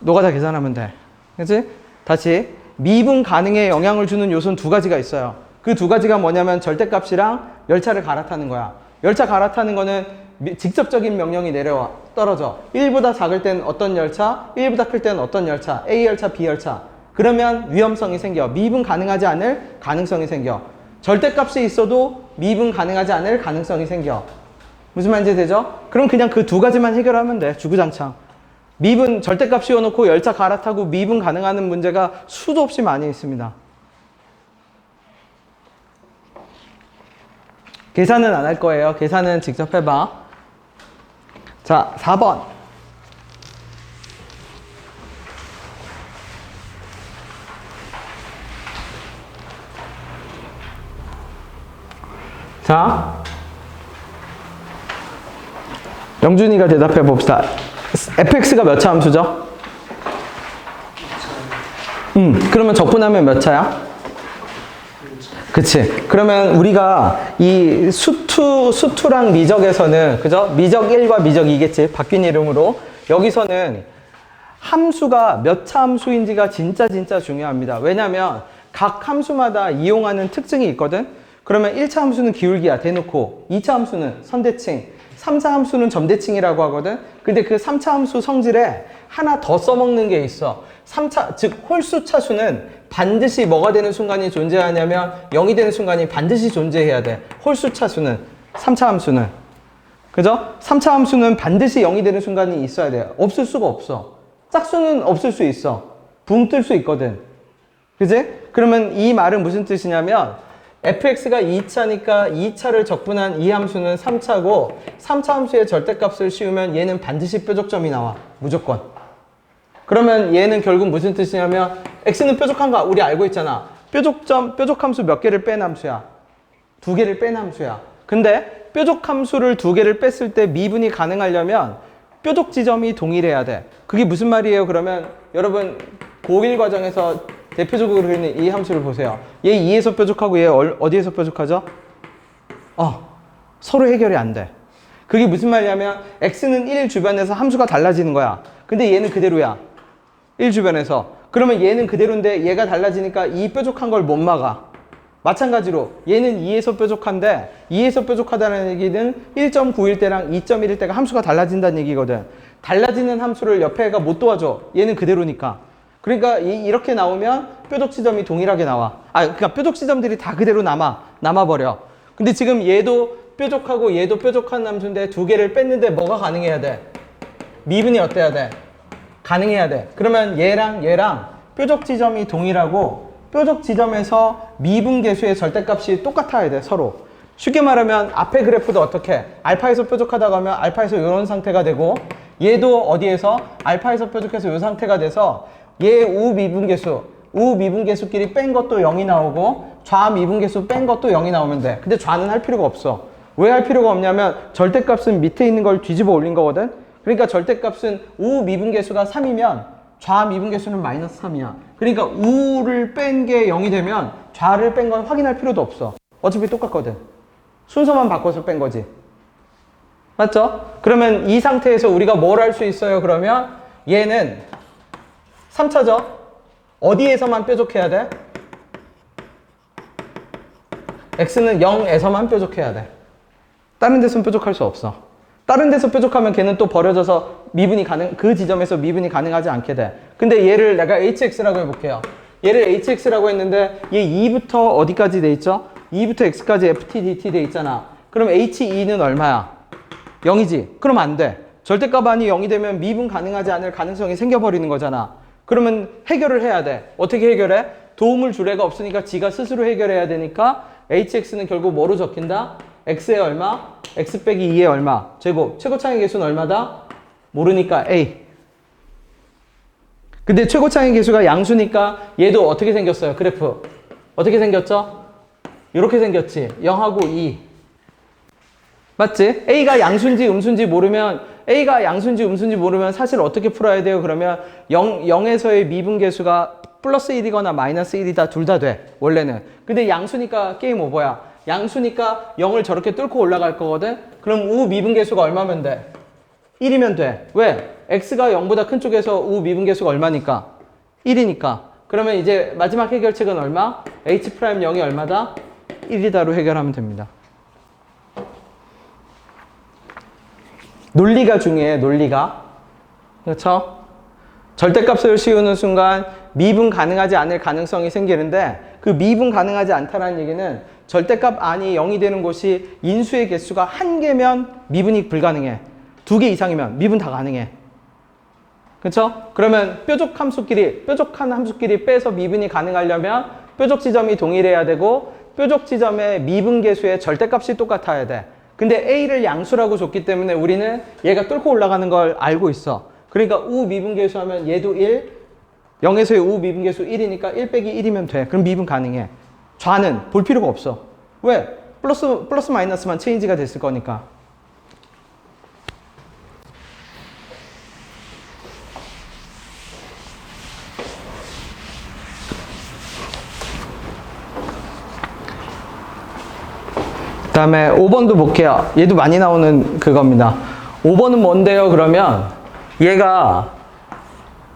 노가다 계산하면 돼. 그치? 다시 미분 가능에 영향을 주는 요소는 두 가지가 있어요. 그 두 가지가 뭐냐면 절대값이랑 열차를 갈아타는 거야. 열차 갈아타는 거는 직접적인 명령이 떨어져. 1보다 작을 땐 어떤 열차, 1보다 클 땐 어떤 열차, A 열차, B 열차. 그러면 위험성이 생겨. 미분 가능하지 않을 가능성이 생겨. 절대값이 있어도 미분 가능하지 않을 가능성이 생겨. 무슨 말인지 되죠? 그럼 그냥 그 두 가지만 해결하면 돼. 주구장창. 미분 절대값 씌워놓고 열차 갈아타고 미분 가능하는 문제가 수도 없이 많이 있습니다. 계산은 안 할 거예요. 계산은 직접 해봐. 자, 4번. 자, 영준이가 대답해 봅시다. fx가 몇 차 함수죠? 그러면 적분하면 몇 차야? 그치. 그러면 우리가 이 수투랑 미적에서는, 그죠? 미적 1과 미적 2겠지. 바뀐 이름으로. 여기서는 함수가 몇 차 함수인지가 진짜 중요합니다. 왜냐면 각 함수마다 이용하는 특징이 있거든? 그러면 1차 함수는 기울기야, 대놓고. 2차 함수는 선대칭. 3차 함수는 점대칭이라고 하거든? 근데 그 3차 함수 성질에 하나 더 써먹는 게 있어. 3차, 즉, 홀수 차수는 반드시 뭐가 되는 순간이 존재하냐면 0이 되는 순간이 반드시 존재해야 돼. 홀수 차수는, 3차 함수는. 그죠? 3차 함수는 반드시 0이 되는 순간이 있어야 돼. 없을 수가 없어. 짝수는 없을 수 있어. 붕 뜰 수 있거든. 그지? 그러면 이 말은 무슨 뜻이냐면 fx가 2차니까 2차를 적분한 이 함수는 3차고 3차 함수의 절대값을 씌우면 얘는 반드시 뾰족점이 나와. 무조건. 그러면 얘는 결국 무슨 뜻이냐면 x는 뾰족한가? 우리 알고 있잖아. 뾰족함수 몇 개를 뺀 함수야? 2개를 뺀 함수야. 근데 뾰족함수를 2개를 뺐을 때 미분이 가능하려면 뾰족 지점이 동일해야 돼. 그게 무슨 말이에요? 그러면 여러분 고1 과정에서 대표적으로 그리는 이 함수를 보세요. 얘 2에서 뾰족하고 얘 어디에서 뾰족하죠? 서로 해결이 안 돼. 그게 무슨 말이냐면 x는 1 주변에서 함수가 달라지는 거야. 근데 얘는 그대로야. 1 주변에서. 그러면 얘는 그대로인데 얘가 달라지니까 이 뾰족한 걸 못 막아. 마찬가지로 얘는 2에서 뾰족한데 2에서 뾰족하다는 얘기는 1.9일 때랑 2.1일 때가 함수가 달라진다는 얘기거든. 달라지는 함수를 옆에 애가 못 도와줘. 얘는 그대로니까. 그러니까 이렇게 나오면 뾰족 지점이 동일하게 나와. 그러니까 뾰족 지점들이 다 그대로 남아버려. 근데 지금 얘도 뾰족하고 얘도 뾰족한 함수인데 2개를 뺐는데 뭐가 가능해야 돼? 미분이 어때야 돼? 가능해야 돼. 그러면 얘랑 뾰족 지점이 동일하고 뾰족 지점에서 미분 계수의 절대값이 똑같아야 돼, 서로. 쉽게 말하면 앞에 그래프도 어떻게? 알파에서 뾰족하다고 하면 알파에서 이런 상태가 되고 얘도 어디에서? 알파에서 뾰족해서 이 상태가 돼서 얘 우미분계수끼리 뺀 것도 0이 나오고 좌미분계수 뺀 것도 0이 나오면 돼. 근데 좌는 할 필요가 없어. 왜 할 필요가 없냐면 절대값은 밑에 있는 걸 뒤집어 올린 거거든. 그러니까 절대값은 우미분계수가 3이면 좌미분계수는 마이너스 3이야. 그러니까 우를 뺀 게 0이 되면 좌를 뺀 건 확인할 필요도 없어. 어차피 똑같거든. 순서만 바꿔서 뺀 거지. 맞죠? 그러면 이 상태에서 우리가 뭘 할 수 있어요? 그러면 얘는 3차죠? 어디에서만 뾰족해야 돼? x는 0에서만 뾰족해야 돼. 다른 데서는 뾰족할 수 없어. 다른 데서 뾰족하면 걔는 또 버려져서 그 지점에서 미분이 가능하지 않게 돼. 근데 얘를 내가 hx라고 해볼게요. 얘를 hx라고 했는데 얘 2부터 어디까지 돼 있죠? 2부터 x까지 ft dt 돼 있잖아. 그럼 he2는 얼마야? 0이지. 그럼 안 돼. 절대값안이 0이 되면 미분 가능하지 않을 가능성이 생겨버리는 거잖아. 그러면 해결을 해야 돼. 어떻게 해결해? 도움을 줄 애가 없으니까 지가 스스로 해결해야 되니까 hx는 결국 뭐로 적힌다? x의 얼마? x 빼기 2의 얼마? 제곱. 최고차의 계수는 얼마다? 모르니까 a. 근데 최고차의 계수가 양수니까 얘도 어떻게 생겼어요? 그래프. 어떻게 생겼죠? 이렇게 생겼지. 0하고 2. 맞지? a가 양수인지 음수인지 모르면 사실 어떻게 풀어야 돼요? 그러면 0에서의 미분계수가 플러스 1이거나 마이너스 1이다. 둘 다 돼. 원래는. 근데 양수니까 게임 오버야. 양수니까 0을 저렇게 뚫고 올라갈 거거든? 그럼 우 미분계수가 얼마면 돼? 1이면 돼. 왜? x가 0보다 큰 쪽에서 우 미분계수가 얼마니까? 1이니까. 그러면 이제 마지막 해결책은 얼마? h'0이 얼마다? 1이다로 해결하면 됩니다. 논리가 중요해, 논리가. 그렇죠? 절대값을 씌우는 순간 미분 가능하지 않을 가능성이 생기는데 그 미분 가능하지 않다는 얘기는 절대값 안이 0이 되는 곳이 인수의 개수가 1개면 미분이 불가능해. 2개 이상이면 미분 다 가능해. 그렇죠? 그러면 뾰족한 함수끼리 빼서 미분이 가능하려면 뾰족 지점이 동일해야 되고 뾰족 지점의 미분 개수의 절대값이 똑같아야 돼. 근데 A를 양수라고 줬기 때문에 우리는 얘가 뚫고 올라가는 걸 알고 있어. 그러니까 우 미분 개수 하면 얘도 1, 0에서의 우 미분 개수 1이니까 1 빼기 1이면 돼. 그럼 미분 가능해. 좌는 볼 필요가 없어. 왜? 플러스 마이너스만 체인지가 됐을 거니까. 그 다음에 5번도 볼게요. 얘도 많이 나오는 그겁니다. 5번은 뭔데요? 그러면 얘가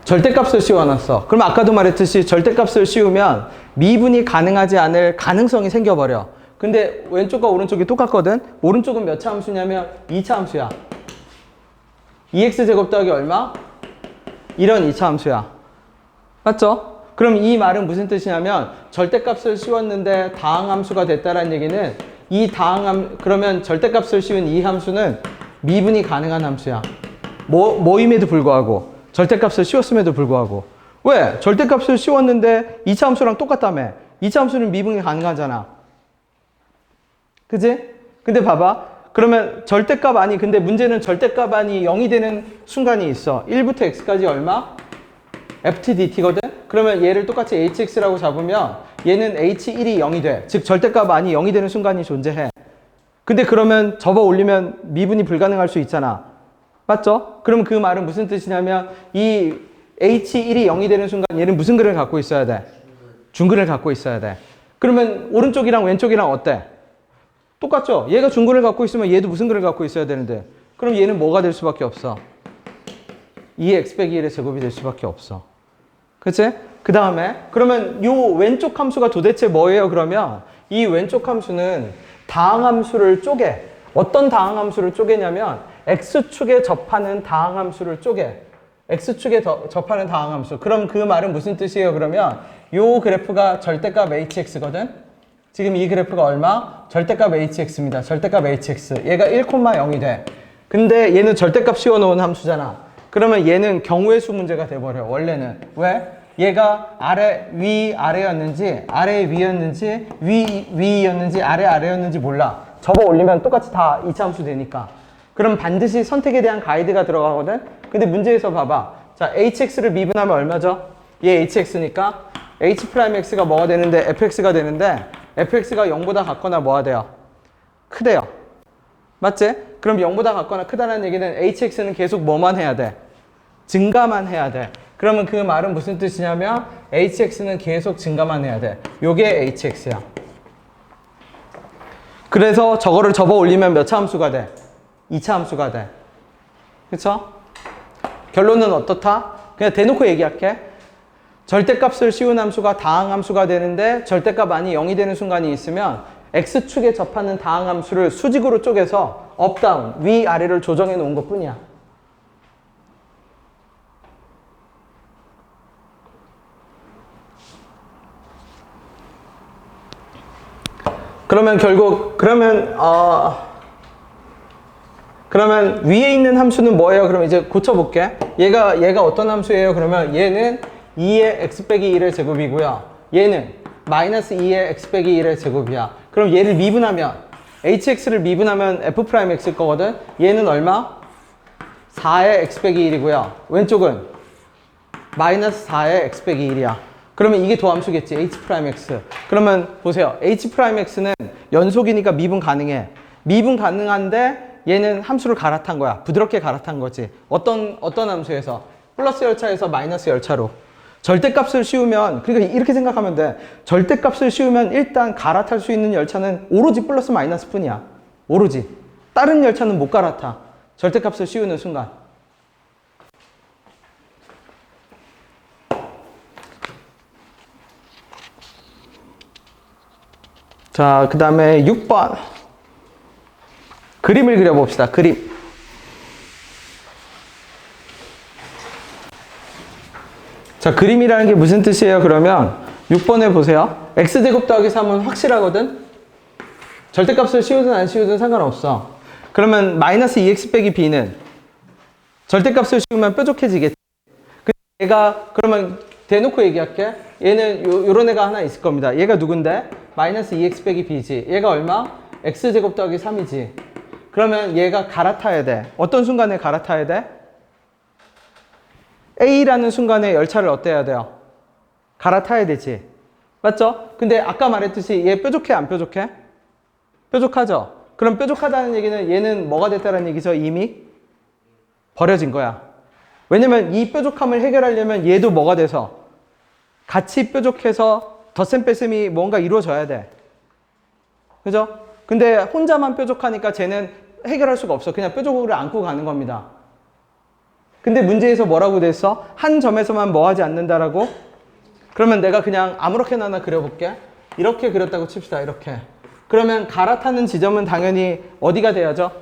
절대값을 씌워놨어. 그럼 아까도 말했듯이 절대값을 씌우면 미분이 가능하지 않을 가능성이 생겨버려. 근데 왼쪽과 오른쪽이 똑같거든? 오른쪽은 몇 차 함수냐면 2차 함수야. 2x제곱 더하기 얼마? 이런 2차 함수야. 맞죠? 그럼 이 말은 무슨 뜻이냐면 절대값을 씌웠는데 다항함수가 됐다는 얘기는 그러면 절대값을 씌운 이 함수는 미분이 가능한 함수야. 모임에도 불구하고 절대값을 씌웠음에도 불구하고. 왜? 절대값을 씌웠는데 2차 함수랑 똑같다며. 2차 함수는 미분이 가능하잖아. 그지? 근데 봐봐. 그러면 절대값 아니, 근데 문제는 절대값 아니 0이 되는 순간이 있어. 1부터 x까지 얼마? ftdt거든? 그러면 얘를 똑같이 hx라고 잡으면 얘는 h1이 0이 돼. 즉 절대값 아니 0이 되는 순간이 존재해. 근데 그러면 접어 올리면 미분이 불가능할 수 있잖아. 맞죠? 그럼 그 말은 무슨 뜻이냐면 이 h1이 0이 되는 순간 얘는 무슨 글을 갖고 있어야 돼? 중글을 갖고 있어야 돼. 그러면 오른쪽이랑 왼쪽이랑 어때? 똑같죠? 얘가 중글을 갖고 있으면 얘도 무슨 글을 갖고 있어야 되는데 그럼 얘는 뭐가 될 수밖에 없어? 2x 빼기 1의 제곱이 될 수밖에 없어. 그치? 그 다음에 그러면 요 왼쪽 함수가 도대체 뭐예요? 그러면 이 왼쪽 함수는 다항함수를 쪼개. 어떤 다항함수를 쪼개냐면 x축에 접하는 다항함수를 쪼개. x축에 접하는 다항함수. 그럼 그 말은 무슨 뜻이에요? 그러면 요 그래프가 절대값 hx거든? 지금 이 그래프가 얼마? 절대값 hx입니다. 절대값 hx. 얘가 1,0이 돼. 근데 얘는 절대값 씌워놓은 함수잖아. 그러면 얘는 경우의 수 문제가 돼버려. 원래는. 왜? 얘가 위 아래였는지 아래 위였는지 위였는지 아래였는지 몰라. 접어 올리면 똑같이 다 2차 함수 되니까. 그럼 반드시 선택에 대한 가이드가 들어가거든? 근데 문제에서 봐봐. 자, hx를 미분하면 얼마죠? 얘 hx니까 h'x가 뭐가 되는데 fx가 되는데 fx가 0보다 같거나 뭐가 돼요? 크대요. 맞지? 그럼 0보다 같거나 크다는 얘기는 hx는 계속 뭐만 해야 돼? 증가만 해야 돼. 그러면 그 말은 무슨 뜻이냐면 hx는 계속 증가만 해야 돼. 요게 hx야. 그래서 저거를 접어 올리면 몇 차 함수가 돼? 2차 함수가 돼. 그쵸? 결론은 어떻다? 그냥 대놓고 얘기할게. 절대값을 씌운 함수가 다항함수가 되는데 절대값 아니 0이 되는 순간이 있으면 x축에 접하는 다항함수를 수직으로 쪼개서 업, 다운, 위, 아래를 조정해 놓은 것 뿐이야. 그러면 결국 그러면 위에 있는 함수는 뭐예요? 그럼 이제 고쳐볼게. 얘가 어떤 함수예요? 그러면 얘는 2의 x 빼기 1의 제곱이고요. 얘는 마이너스 2의 x 빼기 1의 제곱이야. 그럼 얘를 미분하면 hx를 미분하면 f'x일 거거든. 얘는 얼마? 4의 x 빼기 1이고요. 왼쪽은 마이너스 4의 x 빼기 1이야. 그러면 이게 도함수겠지. h'x. 그러면 보세요. h'x는 연속이니까 미분 가능해. 미분 가능한데 얘는 함수를 갈아탄 거야. 부드럽게 갈아탄 거지. 어떤 함수에서? 플러스 열차에서 마이너스 열차로. 절대값을 씌우면, 그러니까 이렇게 생각하면 돼. 절대값을 씌우면 일단 갈아탈 수 있는 열차는 오로지 플러스 마이너스 뿐이야. 오로지. 다른 열차는 못 갈아타. 절대값을 씌우는 순간. 자, 그 다음에 6번. 그림을 그려봅시다. 그림. 자, 그림이라는 게 무슨 뜻이에요? 그러면 6번에 보세요. x제곱 더하기 3은 확실하거든? 절대값을 씌우든 안 씌우든 상관없어. 그러면 마이너스 2x 빼기 b는 절대값을 씌우면 뾰족해지겠지. 근데 얘가 그러면 대놓고 얘기할게. 얘는 요런 애가 하나 있을 겁니다. 얘가 누군데? 마이너스 2x 빼기 b지. 얘가 얼마? x제곱 더하기 3이지. 그러면 얘가 갈아타야 돼. 어떤 순간에 갈아타야 돼? A라는 순간에 열차를 어때야 돼요? 갈아타야 되지. 맞죠? 근데 아까 말했듯이 얘 뾰족해 안 뾰족해? 뾰족하죠? 그럼 뾰족하다는 얘기는 얘는 뭐가 됐다는 얘기죠? 이미 버려진 거야. 왜냐면 이 뾰족함을 해결하려면 얘도 뭐가 돼서 같이 뾰족해서 덧셈 뺄셈이 뭔가 이루어져야 돼. 그죠? 근데 혼자만 뾰족하니까 쟤는 해결할 수가 없어. 그냥 뾰족을 안고 가는 겁니다. 근데 문제에서 뭐라고 됐어? 한 점에서만 뭐 하지 않는다라고? 그러면 내가 그냥 아무렇게나 하나 그려볼게. 이렇게 그렸다고 칩시다. 이렇게. 그러면 갈아타는 지점은 당연히 어디가 돼야죠?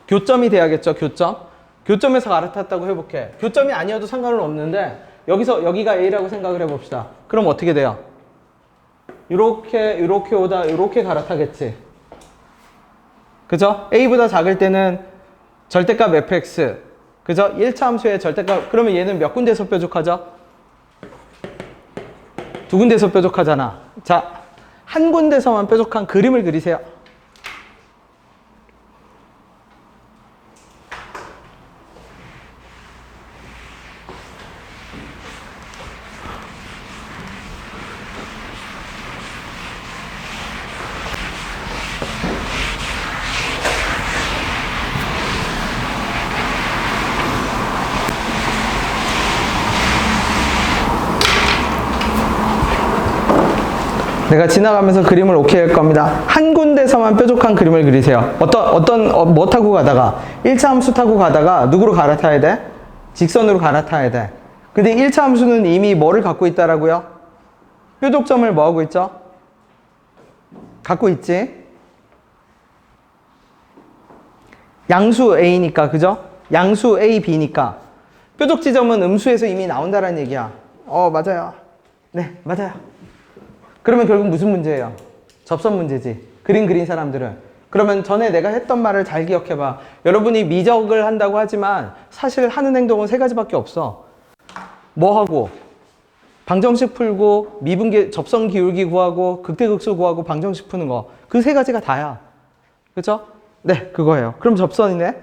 교점이 돼야겠죠. 교점. 교점에서 갈아탔다고 해볼게. 교점이 아니어도 상관은 없는데 여기서 여기가 A라고 생각을 해봅시다. 그럼 어떻게 돼요? 요렇게 오다 요렇게 갈아타겠지. 그죠? A보다 작을 때는 절대값 fx. 그죠? 1차 함수의 절대값. 그러면 얘는 몇 군데서 뾰족하죠? 두 군데서 뾰족하잖아. 자, 한 군데서만 뾰족한 그림을 그리세요. 내가 지나가면서 그림을 오케이 할 겁니다. 한 군데서만 뾰족한 그림을 그리세요. 뭐 타고 가다가 1차 함수 타고 가다가 누구로 갈아타야 돼? 직선으로 갈아타야 돼. 근데 1차 함수는 이미 뭐를 갖고 있다라고요? 뾰족점을 뭐 하고 있죠? 갖고 있지. 양수 A니까, 그죠? 양수 A, B니까 뾰족 지점은 음수에서 이미 나온다라는 얘기야. 맞아요. 네, 맞아요. 그러면 결국 무슨 문제예요? 접선 문제지. 그림 그린 사람들은. 그러면 전에 내가 했던 말을 잘 기억해봐. 여러분이 미적을 한다고 하지만 사실 하는 행동은 세 가지밖에 없어. 뭐 하고? 방정식 풀고, 미분계, 접선 기울기 구하고, 극대극수 구하고, 방정식 푸는 거. 그 세 가지가 다야. 그죠? 네, 그거예요. 그럼 접선이네?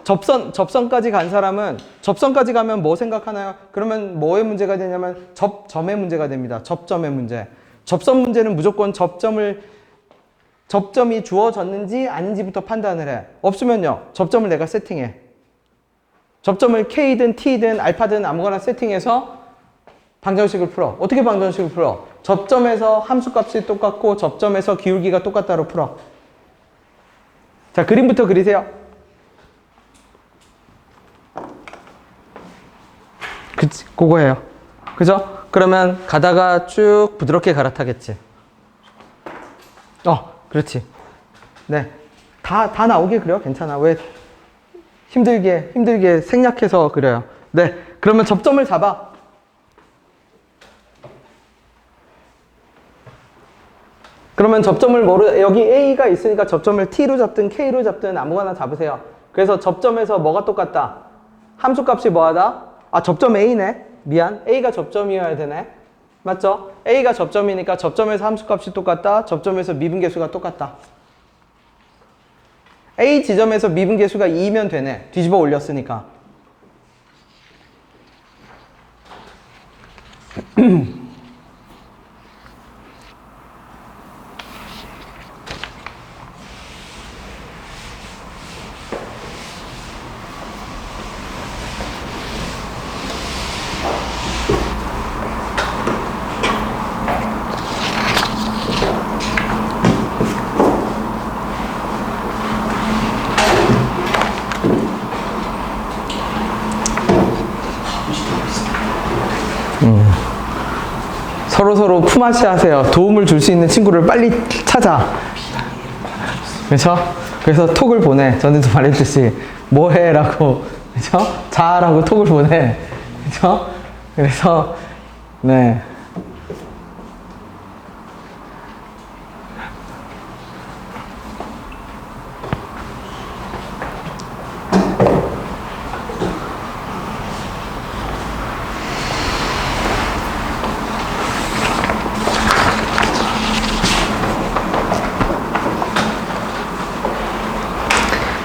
접선까지 간 사람은, 접선까지 가면 뭐 생각하나요? 그러면 뭐의 문제가 되냐면, 접점의 문제가 됩니다. 접점의 문제. 접선 문제는 무조건 접점이 주어졌는지 아닌지부터 판단을 해. 없으면요, 접점을 내가 세팅해. 접점을 K든 T든 알파든 아무거나 세팅해서 방정식을 풀어. 어떻게 방정식을 풀어? 접점에서 함수값이 똑같고 접점에서 기울기가 똑같다로 풀어. 자, 그림부터 그리세요. 그거예요. 그죠? 그러면 가다가 쭉 부드럽게 갈아타겠지. 그렇지. 네. 다 나오게 그려. 괜찮아. 왜 힘들게 생략해서 그려요. 네. 그러면 접점을 잡아. 그러면 접점을 여기 A가 있으니까 접점을 T로 잡든 K로 잡든 아무거나 잡으세요. 그래서 접점에서 뭐가 똑같다? 함수값이 뭐하다? 접점 A네. 미안. A가 접점이어야 되네. 맞죠? A가 접점이니까 접점에서 함수값이 똑같다. 접점에서 미분계수가 똑같다. A 지점에서 미분계수가 2면 되네. 뒤집어 올렸으니까. 서로 품앗이 하세요. 도움을 줄 수 있는 친구를 빨리 찾아. 그래서 톡을 보내. 전에도 말했듯이 뭐 해? 라고. 그죠? 자라고 톡을 보내. 그죠? 그래서 네.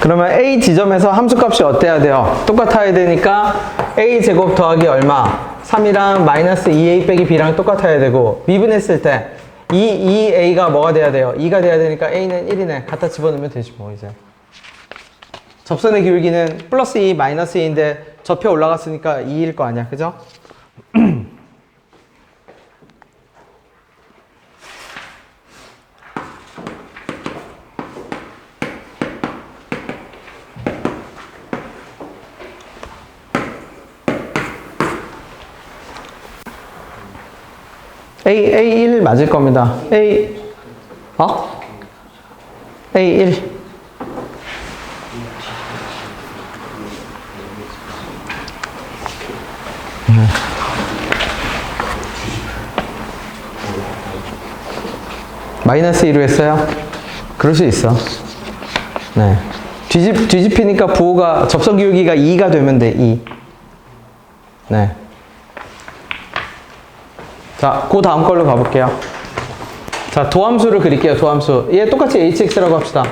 그러면 A 지점에서 함수값이 어때야 돼요? 똑같아야 되니까 A 제곱 더하기 얼마? 3이랑 마이너스 2A 빼기 B랑 똑같아야 되고 미분했을 때 2A가 뭐가 돼야 돼요? 2가 돼야 되니까 A는 1이네. 갖다 집어넣으면 되지 뭐 이제. 접선의 기울기는 플러스 2 마이너스 2인데 접혀 올라갔으니까 2일 거 아니야. 그죠? A1 맞을 겁니다. A1. 마이너스 2로 했어요? 그럴 수 있어. 네. 뒤집히니까 부호가, 접선 기울기가 2가 되면 돼, 2. 네. 자, 그 다음 걸로 가볼게요. 자, 도함수를 그릴게요, 도함수. 얘 똑같이 hx라고 합시다.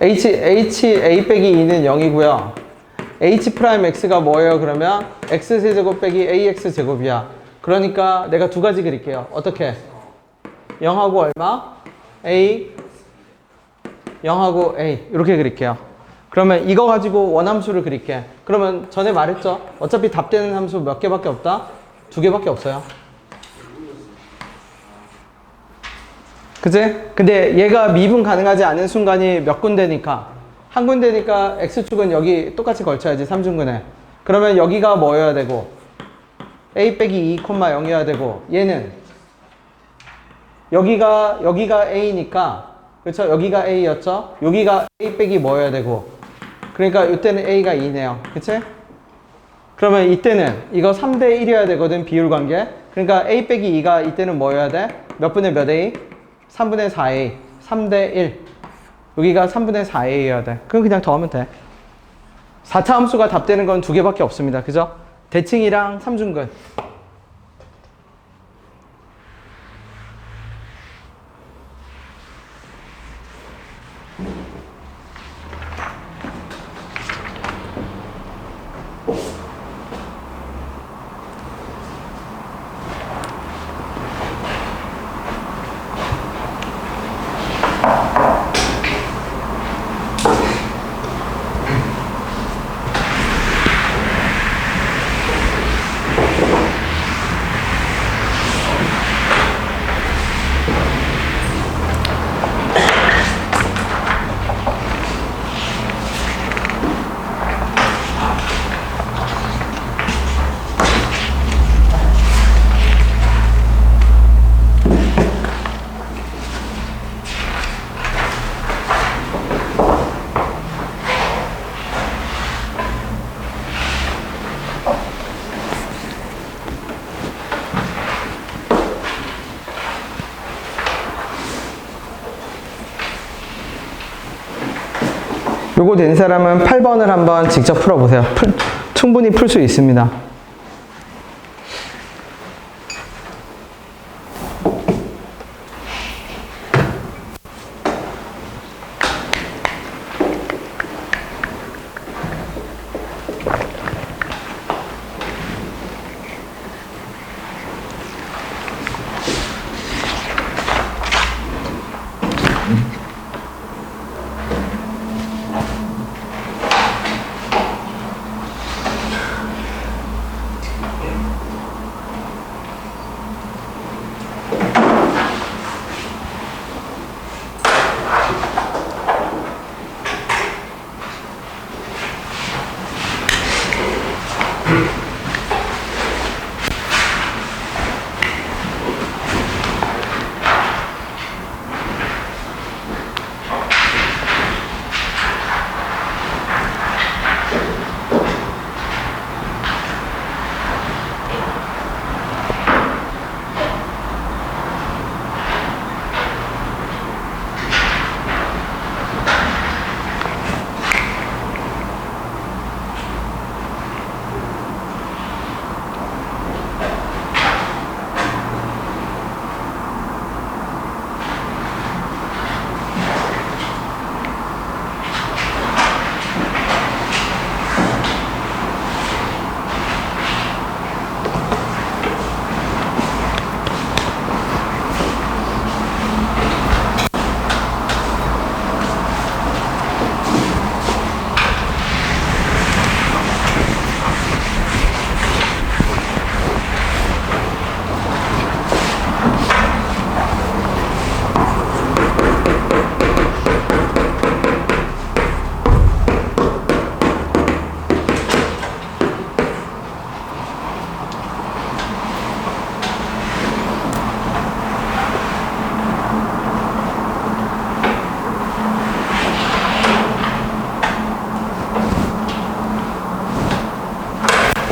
A 빼기 2는 0이고요. h 프라임 x가 뭐예요? 그러면 x세제곱 빼기 ax제곱이야. 그러니까 내가 두 가지 그릴게요. 어떻게? 0하고 얼마? a, 0하고 a. 이렇게 그릴게요. 그러면 이거 가지고 원함수를 그릴게. 그러면 전에 말했죠? 어차피 답되는 함수 몇 개밖에 없다? 두 개밖에 없어요. 그치? 근데 얘가 미분 가능하지 않은 순간이 몇 군데니까? 한 군데니까 x축은 여기 똑같이 걸쳐야지, 3중근에. 그러면 여기가 뭐여야 되고? a 빼기 2, 0이어야 되고, 얘는 여기가 a니까, 그렇죠? 여기가 a였죠? 여기가 a 빼기 뭐여야 되고, 그러니까 이때는 a가 2네요. 그치? 그러면 이때는 이거 3대 1이어야 되거든, 비율 관계. 그러니까 a 빼기 2가 이때는 뭐여야 돼? 몇 분의 몇 a? 3분의 4a. 3대 1. 여기가 3분의 4a여야 돼. 그럼 그냥 더하면 돼. 4차 함수가 답되는 건 두 개밖에 없습니다. 그죠? 대칭이랑 3중근. 요거 된 사람은 8번을 한번 직접 풀어보세요. 충분히 풀 수 있습니다.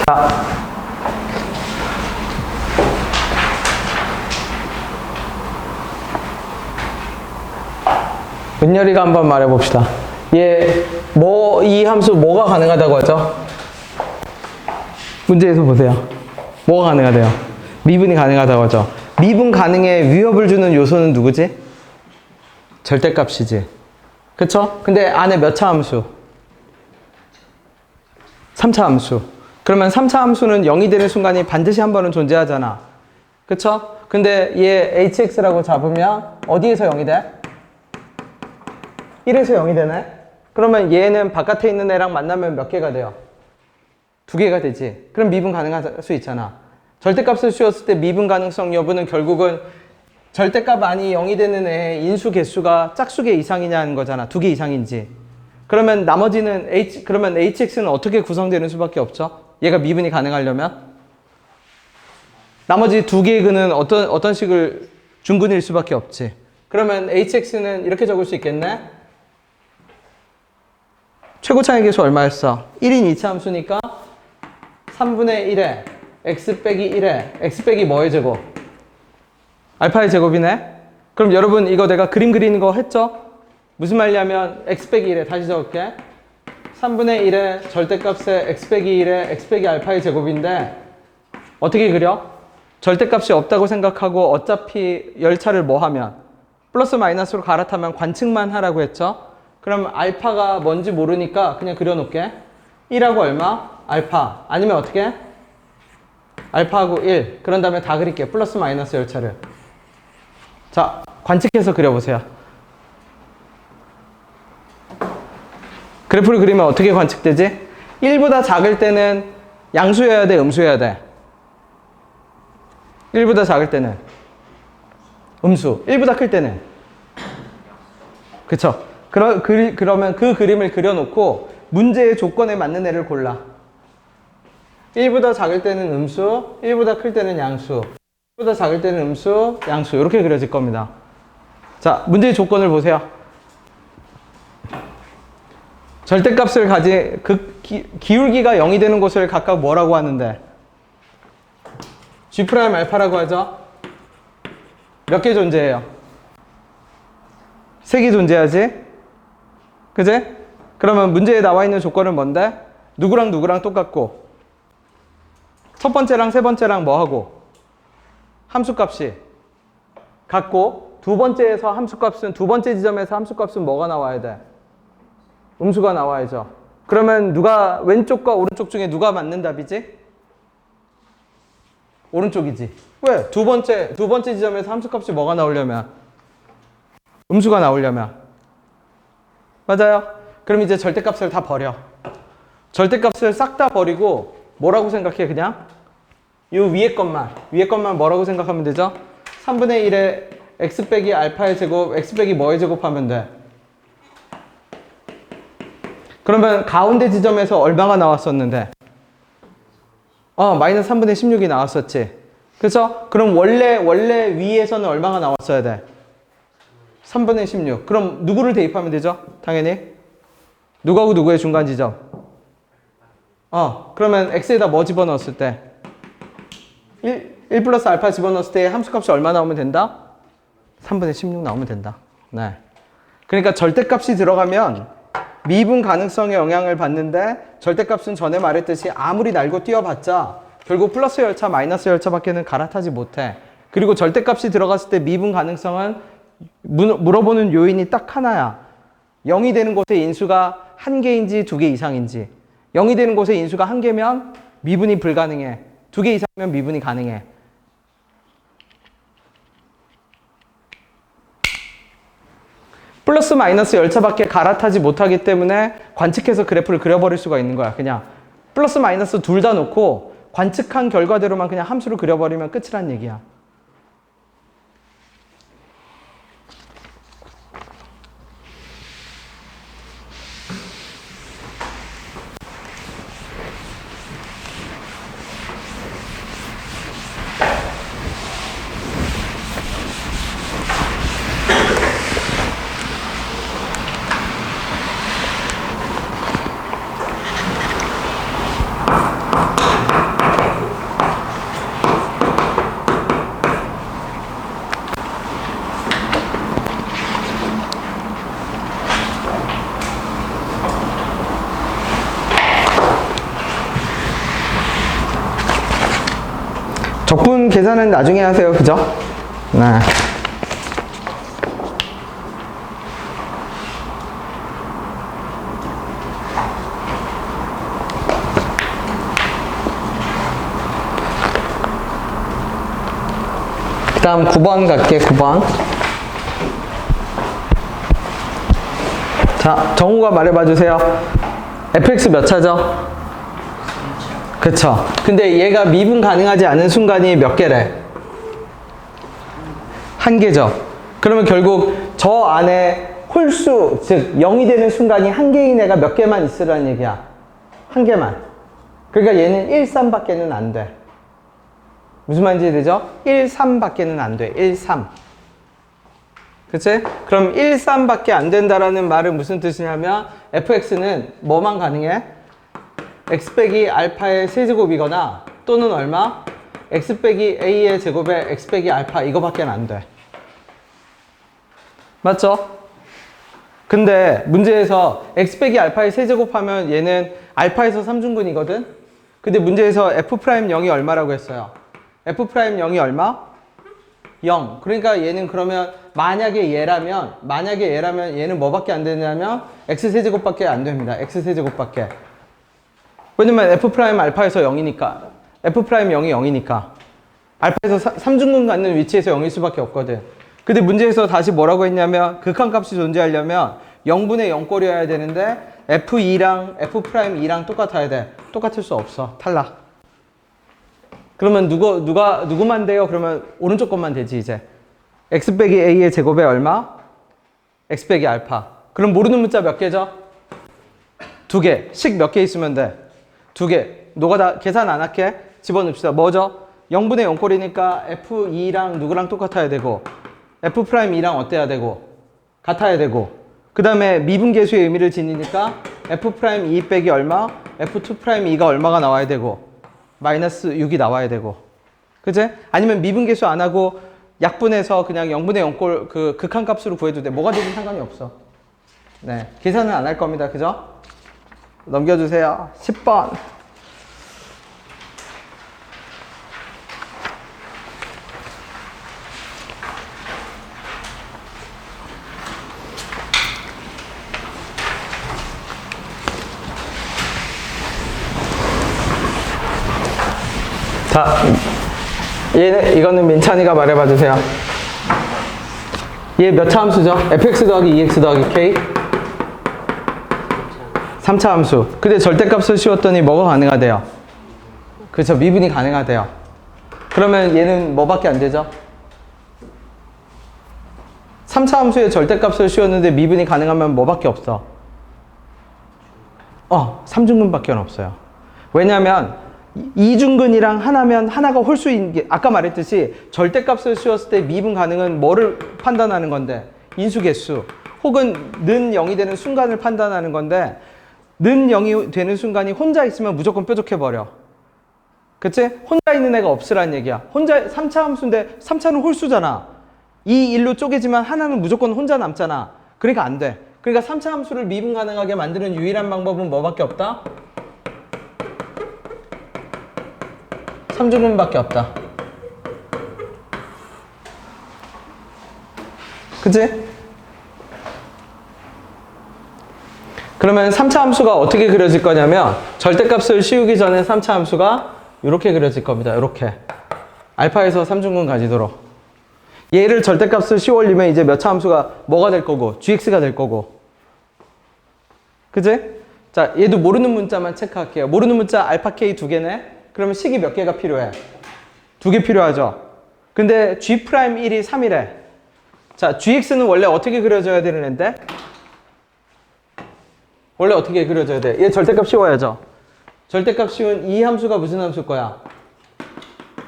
자, 은열이가 한번 말해봅시다. 이 함수 뭐가 가능하다고 하죠? 문제에서 보세요. 뭐가 가능하대요? 미분이 가능하다고 하죠. 미분 가능에 위협을 주는 요소는 누구지? 절대값이지. 그쵸? 근데 안에 몇 차 함수? 3차 함수. 그러면 3차 함수는 0이 되는 순간이 반드시 한 번은 존재하잖아. 그쵸? 근데 얘 hx라고 잡으면 어디에서 0이 돼? 1에서 0이 되네? 그러면 얘는 바깥에 있는 애랑 만나면 몇 개가 돼요? 2개가 되지. 그럼 미분 가능할 수 있잖아. 절대값을 씌웠을 때 미분 가능성 여부는 결국은 절대값 아니 0이 되는 애의 인수 개수가 짝수개 이상이냐는 거잖아. 2개 이상인지. 그러면 나머지는 그러면 hx는 어떻게 구성되는 수밖에 없죠? 얘가 미분이 가능하려면? 나머지 2개의 근은 어떤 식을 중근일 수밖에 없지. 그러면 hx는 이렇게 적을 수 있겠네? 최고 차이 계수 얼마였어? 1인 2차 함수니까 3분의 1에 x 빼기 1에 x 빼기 뭐의 제곱? 알파의 제곱이네? 그럼 여러분 이거 내가 그림 그리는 거 했죠? 무슨 말이냐면 x 빼기 1에 다시 적을게. 3분의 1에 절대값에 x 빼기 1에 x 빼기 알파의 제곱인데 어떻게 그려? 절대값이 없다고 생각하고 어차피 열차를 뭐 하면? 플러스 마이너스로 갈아타면 관측만 하라고 했죠? 그럼 알파가 뭔지 모르니까 그냥 그려놓을게. 1하고 얼마? 알파. 아니면 어떻게? 알파하고 1. 그런 다음에 다 그릴게요. 플러스 마이너스 열차를. 자, 관측해서 그려보세요. 그래프를 그리면 어떻게 관측되지? 1보다 작을 때는 양수여야 돼? 음수여야 돼? 1보다 작을 때는 음수. 1보다 클 때는? 그쵸? 그러면 그 그림을 그려놓고 문제의 조건에 맞는 애를 골라. 1보다 작을 때는 음수, 1보다 클 때는 양수. 1보다 작을 때는 음수, 양수. 이렇게 그려질 겁니다. 자, 문제의 조건을 보세요. 절대값을 가진 기울기가 0이 되는 곳을 각각 뭐라고 하는데? G' 알파라고 하죠? 몇 개 존재해요? 3개 존재하지? 그제? 그러면 문제에 나와 있는 조건은 뭔데? 누구랑 누구랑 똑같고 첫 번째랑 세 번째랑 뭐하고? 함수값이 같고 두 번째에서 함수값은 두 번째 지점에서 함수값은 뭐가 나와야 돼? 음수가 나와야죠. 그러면 누가 왼쪽과 오른쪽 중에 누가 맞는 답이지? 오른쪽이지. 왜? 두 번째 지점에서 함수값이 뭐가 나오려면? 음수가 나오려면. 맞아요? 그럼 이제 절대값을 다 버려. 절대값을 싹 다 버리고 뭐라고 생각해 그냥? 이 위에 것만 뭐라고 생각하면 되죠? 3분의 1에 x 빼기 알파의 제곱, x 빼기 뭐의 제곱 하면 돼? 그러면 가운데 지점에서 얼마가 나왔었는데? 마이너스 3분의 16이 나왔었지. 그래서 그럼 원래 위에서는 얼마가 나왔어야 돼? 3분의 16. 그럼 누구를 대입하면 되죠? 당연히. 누구하고 누구의 중간 지점? 그러면 x에다 뭐 집어넣었을 때? 1 플러스 알파 집어넣었을 때 함수값이 얼마 나오면 된다? 3분의 16 나오면 된다. 네. 그러니까 절대값이 들어가면 미분 가능성에 영향을 받는데 절대값은 전에 말했듯이 아무리 날고 뛰어봤자 결국 플러스 열차, 마이너스 열차밖에는 갈아타지 못해. 그리고 절대값이 들어갔을 때 미분 가능성은 물어보는 요인이 딱 하나야. 0이 되는 곳의 인수가 1개인지 2개 이상인지. 0이 되는 곳의 인수가 1개면 미분이 불가능해. 2개 이상이면 미분이 가능해. 플러스 마이너스 열차밖에 갈아타지 못하기 때문에 관측해서 그래프를 그려버릴 수가 있는 거야. 그냥 플러스 마이너스 둘 다 놓고 관측한 결과대로만 그냥 함수를 그려버리면 끝이란 얘기야. 적분 계산은 나중에 하세요. 그죠? 네. 그 다음 9번 갈게. 9번. 자, 정우가 말해봐 주세요. fx 몇 차죠? 그쵸. 근데 얘가 미분 가능하지 않은 순간이 몇 개래? 한 개죠. 그러면 결국 저 안에 홀수, 즉 0이 되는 순간이 한 개인 애가 몇 개만 있으라는 얘기야. 한 개만. 그러니까 얘는 1, 3밖에는 안 돼. 무슨 말인지 되죠? 1, 3밖에는 안 돼. 1, 3. 그치? 그럼 1, 3밖에 안 된다라는 말은 무슨 뜻이냐면 fx는 뭐만 가능해? x 빼기 알파의 세제곱이거나 또는 얼마? x 빼기 a의 제곱에 x 빼기 알파 이거밖에 안 돼. 맞죠? 근데 문제에서 x 빼기 알파의 세제곱하면 얘는 알파에서 3중근이거든? 근데 문제에서 f'0이 얼마라고 했어요? f'0이 얼마? 0. 그러니까 얘는 그러면 만약에 얘라면 얘는 뭐밖에 안 되냐면 x세제곱밖에 안 됩니다. x세제곱밖에. 왜냐면 f' 알파에서 0이니까 f'0이 0이니까 알파에서 3중근 갖는 위치에서 0일 수밖에 없거든. 근데 문제에서 다시 뭐라고 했냐면 극한값이 존재하려면 0분의 0꼴이어야 되는데 f2랑 f'2랑 똑같아야 돼. 똑같을 수 없어. 탈락. 그러면 누구만 돼요? 그러면 오른쪽 것만 되지 이제. x 빼기 a의 제곱에 얼마? x 빼기 알파. 그럼 모르는 문자 몇 개죠? 2개. 식 몇 개 있으면 돼? 2개. 너가 다 계산 안 할게. 집어넣읍시다. 뭐죠? 0분의 0꼴이니까 f2랑 누구랑 똑같아야 되고 f'2랑 어때야 되고 같아야 되고 그 다음에 미분계수의 의미를 지니니까 f'2 빼기 얼마? f'2'2가 얼마가 나와야 되고 마이너스 6이 나와야 되고 그치? 아니면 미분계수 안 하고 약분해서 그냥 0분의 0꼴 그 극한값으로 구해도 돼. 뭐가 되든 상관이 없어. 네, 계산은 안 할 겁니다. 그죠? 넘겨주세요. 10번. 자, 이거는 민찬이가 말해봐 주세요. 얘 몇 차 함수죠? fx 더하기 2x 더하기 k? 3차 함수. 근데 절대값을 씌웠더니 뭐가 가능하대요? 그렇죠. 미분이 가능하대요. 그러면 얘는 뭐밖에 안 되죠? 3차 함수에 절대값을 씌웠는데 미분이 가능하면 뭐밖에 없어? 3중근밖에 없어요. 왜냐면 2중근이랑 하나면 하나가 홀수인 게 아까 말했듯이 절대값을 씌웠을 때 미분 가능은 뭐를 판단하는 건데? 인수개수 혹은 는 0이 되는 순간을 판단하는 건데 는 0이 되는 순간이 혼자 있으면 무조건 뾰족해버려. 그치? 혼자 있는 애가 없으란 얘기야. 혼자 3차 함수인데 3차는 홀수잖아. 이 1로 쪼개지만 하나는 무조건 혼자 남잖아. 그러니까 안 돼. 그러니까 3차 함수를 미분 가능하게 만드는 유일한 방법은 뭐밖에 없다? 3중근밖에 없다. 그치? 그러면 3차 함수가 어떻게 그려질 거냐면 절대값을 씌우기 전에 3차 함수가 이렇게 그려질 겁니다. 이렇게 알파에서 3중근 가지도록. 얘를 절대값을 씌워올리면 이제 몇 차 함수가 뭐가 될 거고 gx가 될 거고. 그치? 자, 얘도 모르는 문자만 체크할게요. 모르는 문자 알파 k 2개네. 그러면 식이 몇 개가 필요해? 2개 필요하죠. 근데 g'1이 3이래. 자, gx는 원래 어떻게 그려져야 되는 앤데? 원래 어떻게 그려져야 돼? 얘 절대값 씌워야죠. 절대값 씌운 이 함수가 무슨 함수일 거야?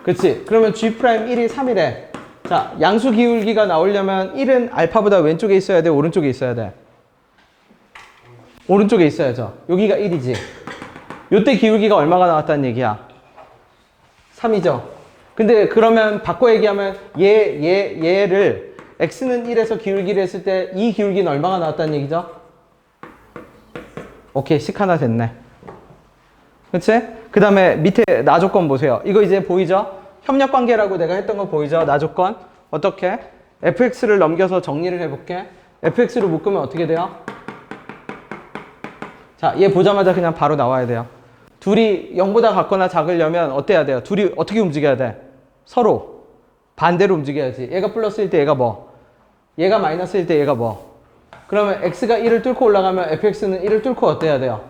그치? 그러면 g'1이 3이래. 자, 양수 기울기가 나오려면 1은 알파보다 왼쪽에 있어야 돼? 오른쪽에 있어야 돼? 오른쪽에 있어야죠. 여기가 1이지. 요때 기울기가 얼마가 나왔다는 얘기야? 3이죠. 근데 그러면 바꿔 얘기하면 얘를 x는 1에서 기울기를 했을 때 이 기울기는 얼마가 나왔다는 얘기죠? 오케이, 식 하나 됐네. 그치? 그 다음에 밑에 나 조건 보세요. 이거 이제 보이죠? 협력 관계라고 내가 했던 거 보이죠? 나조건. 어떻게? fx를 넘겨서 정리를 해볼게. fx로 묶으면 어떻게 돼요? 자, 얘 보자마자 그냥 바로 나와야 돼요. 둘이 0보다 같거나 작으려면 어때야 돼요? 둘이 어떻게 움직여야 돼? 서로 반대로 움직여야지. 얘가 플러스일 때 얘가 뭐? 얘가 마이너스일 때 얘가 뭐? 그러면 x가 1을 뚫고 올라가면 fx는 1을 뚫고 어때야 돼요?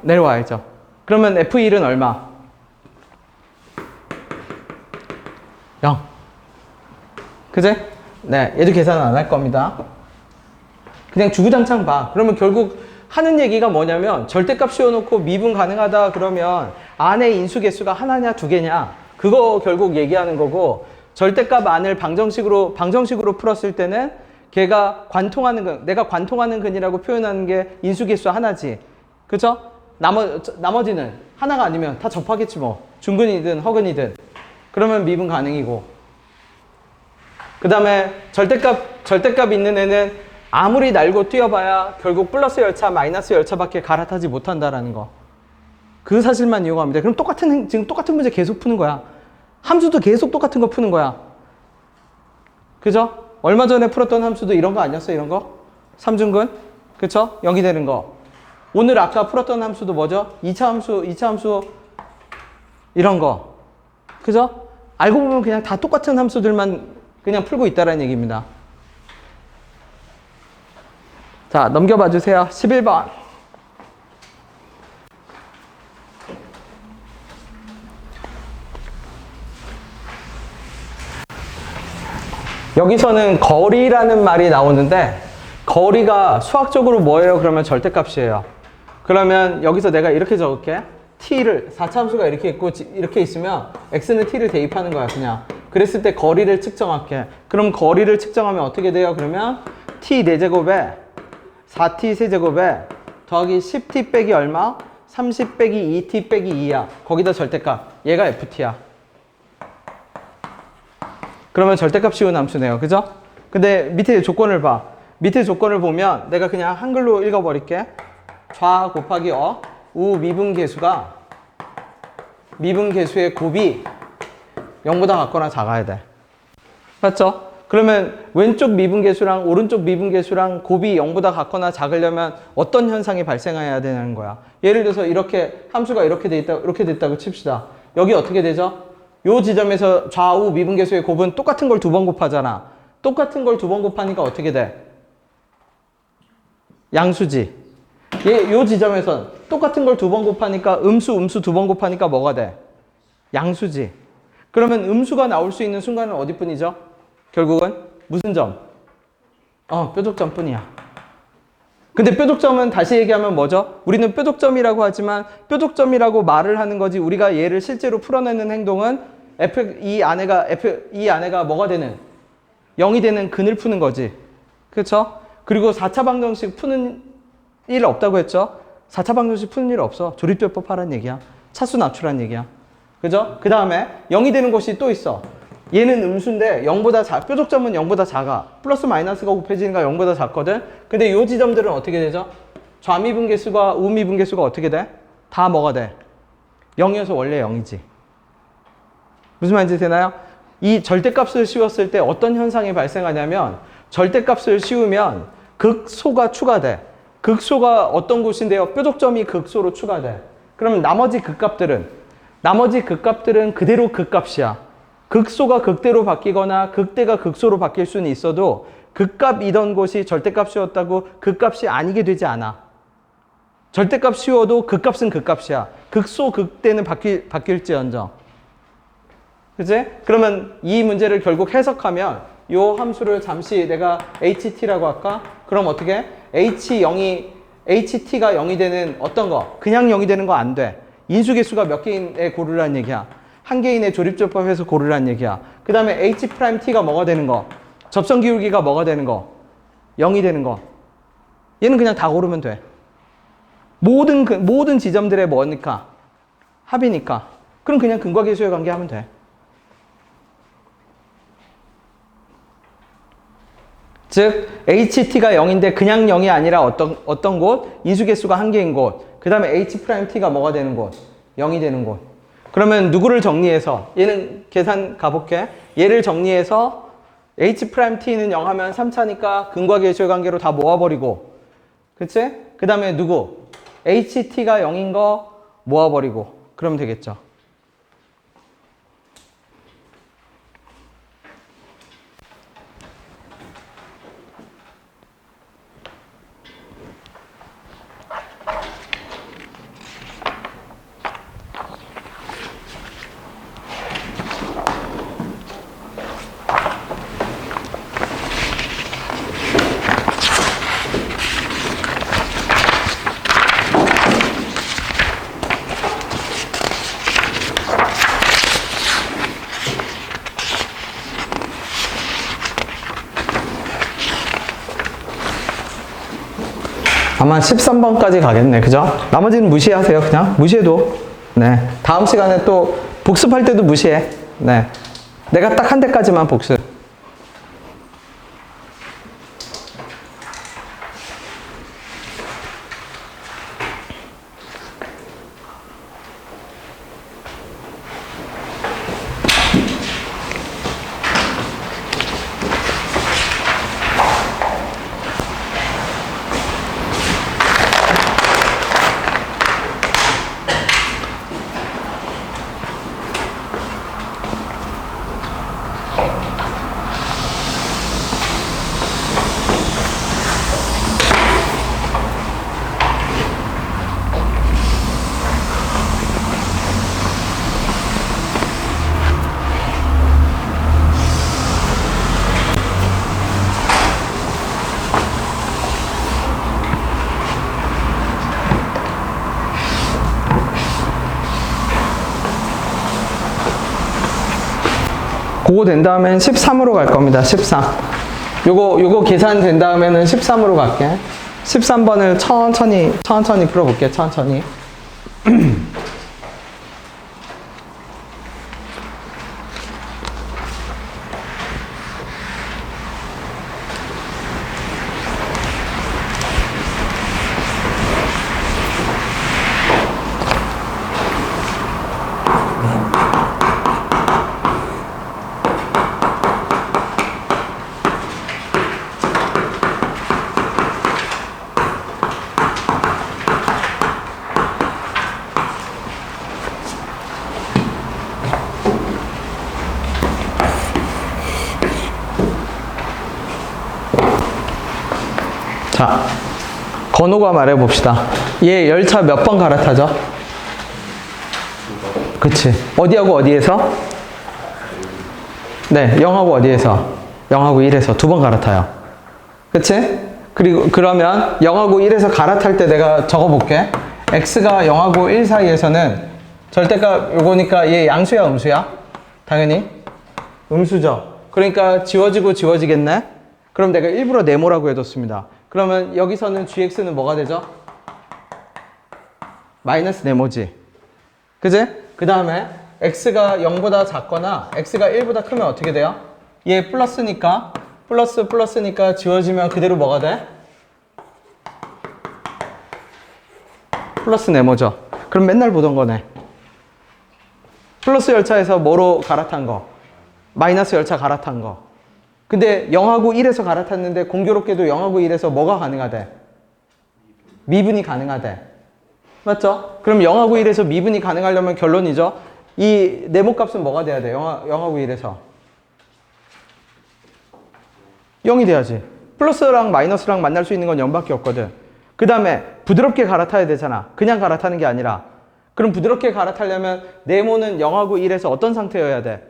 내려와야죠. 그러면 f1은 얼마? 0. 그제? 네, 얘도 계산 안 할 겁니다. 그냥 주구장창 봐. 그러면 결국 하는 얘기가 뭐냐면 절대값 씌워놓고 미분 가능하다 그러면 안에 인수계수가 하나냐 두 개냐 그거 결국 얘기하는 거고, 절대값 안을 방정식으로 풀었을 때는 걔가 관통하는 근, 내가 관통하는 근이라고 표현하는 게 인수계수 하나지. 그죠? 나머지는 하나가 아니면 다 접하겠지 뭐. 중근이든 허근이든. 그러면 미분 가능이고. 그 다음에 절대값 있는 애는 아무리 날고 뛰어봐야 결국 플러스 열차, 마이너스 열차밖에 갈아타지 못한다라는 거. 그 사실만 이용하면 돼. 그럼 지금 똑같은 문제 계속 푸는 거야. 함수도 계속 똑같은 거 푸는 거야. 그죠? 얼마 전에 풀었던 함수도 이런 거 아니었어? 이런 거? 삼중근? 그쵸? 0이 되는 거. 오늘 아까 풀었던 함수도 뭐죠? 2차 함수 이런 거. 그죠? 알고 보면 그냥 다 똑같은 함수들만 그냥 풀고 있다라는 얘기입니다. 자, 넘겨봐 주세요. 11번. 여기서는 거리라는 말이 나오는데, 거리가 수학적으로 뭐예요? 그러면 절대값이에요. 그러면 여기서 내가 이렇게 적을게. t를 4차 함수가 이렇게 있고 이렇게 있으면 x는 t를 대입하는 거야 그냥. 그랬을 때 거리를 측정할게. 그럼 거리를 측정하면 어떻게 돼요? 그러면 t 4제곱에 4t 세제곱에 더하기 10t 빼기 얼마? 30 빼기 2t 빼기 2야. 거기다 절대값. 얘가 ft야. 그러면 절대값 씌운 함수네요. 그죠? 근데 밑에 조건을 봐. 밑에 조건을 보면 내가 그냥 한글로 읽어버릴게. 좌 곱하기 우 미분계수의 곱이 0보다 같거나 작아야 돼. 맞죠? 그러면 왼쪽 미분계수랑 오른쪽 미분계수랑 곱이 0보다 같거나 작으려면 어떤 현상이 발생해야 되는 거야? 예를 들어서 이렇게 함수가 이렇게 됐다고 칩시다. 여기 어떻게 되죠? 요 지점에서 좌우 미분계수의 곱은 똑같은 걸 두 번 곱하잖아. 똑같은 걸 두 번 곱하니까 어떻게 돼? 양수지. 요 지점에서 똑같은 걸 두 번 곱하니까 음수 두 번 곱하니까 뭐가 돼? 양수지. 그러면 음수가 나올 수 있는 순간은 어디뿐이죠? 결국은 무슨 점? 뾰족점 뿐이야. 근데 뾰족점은 다시 얘기하면 뭐죠? 우리는 뾰족점이라고 하지만 뾰족점이라고 말을 하는 거지, 우리가 얘를 실제로 풀어내는 행동은 이 안에가 뭐가 되는? 0이 되는 근을 푸는 거지. 그렇죠? 그리고 4차 방정식 푸는 일 없다고 했죠? 4차 방정식 푸는 일 없어. 조립대법 하라는 얘기야. 차수 낮추라는 얘기야. 그죠? 그 다음에 0이 되는 곳이 또 있어. 얘는 음수인데 뾰족점은 0보다 작아. 플러스 마이너스가 곱해지니까 0보다 작거든. 근데 이 지점들은 어떻게 되죠? 좌미분계수가 우미분계수가 어떻게 돼? 다 뭐가 돼? 0이어서 원래 0이지. 무슨 말인지 되나요? 이 절대값을 씌웠을 때 어떤 현상이 발생하냐면, 절대값을 씌우면 극소가 추가돼. 극소가 어떤 곳인데요? 뾰족점이 극소로 추가돼. 그러면 나머지 극값들은 그대로 극값이야. 극소가 극대로 바뀌거나 극대가 극소로 바뀔 수는 있어도 극값이던 곳이 절대값 씌웠다고 극값이 아니게 되지 않아. 절대값 씌워도 극값은 극값이야. 극소 극대는 바뀔지언정. 그치? 그러면 이 문제를 결국 해석하면 이 함수를 잠시 내가 ht라고 할까? 그럼 어떻게? ht가 0이 되는 어떤 거? 그냥 0이 되는 거 안 돼. 인수계수가 몇 개인에 고르라는 얘기야. 한 개인의 조립조법에서 고르라는 얘기야. 그 다음에 h't가 뭐가 되는 거? 접선 기울기가 뭐가 되는 거? 0이 되는 거. 얘는 그냥 다 고르면 돼. 모든 지점들의 뭐니까? 합이니까. 그럼 그냥 근과 계수의 관계 하면 돼. 즉 ht가 0인데 그냥 0이 아니라 어떤 곳? 인수계수가 한 개인 곳. 그 다음에 h't가 뭐가 되는 곳? 0이 되는 곳. 그러면 누구를 정리해서 얘는 계산 가볼게. 얘를 정리해서 H'T는 0 하면 3차니까 근과 계수의 관계로 다 모아버리고, 그치? 그 다음에 누구? HT가 0인 거 모아버리고 그러면 되겠죠. 아마 13번까지 가겠네. 그죠? 나머지는 무시하세요. 그냥 무시해도. 네. 다음 시간에 또 복습할 때도 무시해. 네. 내가 딱 한 대까지만 복습. 그거 된 다음엔 13으로 갈 겁니다. 13. 요거 계산 된 다음에는 13으로 갈게. 13번을 천천히 풀어볼게. 천천히. 자, 건우가 말해봅시다. 얘 열차 몇 번 갈아타죠? 그치. 어디하고 어디에서? 네, 0하고 어디에서? 0하고 1에서 두 번 갈아타요. 그치? 그리고 그러면 0하고 1에서 갈아탈 때 내가 적어볼게. x가 0하고 1 사이에서는 절대값 요거니까 얘 양수야 음수야? 당연히 음수죠. 그러니까 지워지고 지워지겠네? 그럼 내가 일부러 네모라고 해뒀습니다. 그러면 여기서는 gx는 뭐가 되죠? 마이너스 네모지. 그지? 그 다음에 x가 0보다 작거나 x가 1보다 크면 어떻게 돼요? 얘 플러스니까 플러스니까 지워지면 그대로 뭐가 돼? 플러스 네모죠. 그럼 맨날 보던 거네. 플러스 열차에서 뭐로 갈아탄 거? 마이너스 열차 갈아탄 거. 근데 0하고 1에서 갈아탔는데 공교롭게도 0하고 1에서 뭐가 가능하대? 미분이 가능하대. 맞죠? 그럼 0하고 1에서 미분이 가능하려면 결론이죠. 이 네모 값은 뭐가 돼야 돼? 0하고 1에서 0이 돼야지. 플러스랑 마이너스랑 만날 수 있는 건 0밖에 없거든. 그 다음에 부드럽게 갈아타야 되잖아. 그냥 갈아타는 게 아니라. 그럼 부드럽게 갈아타려면 네모는 0하고 1에서 어떤 상태여야 돼?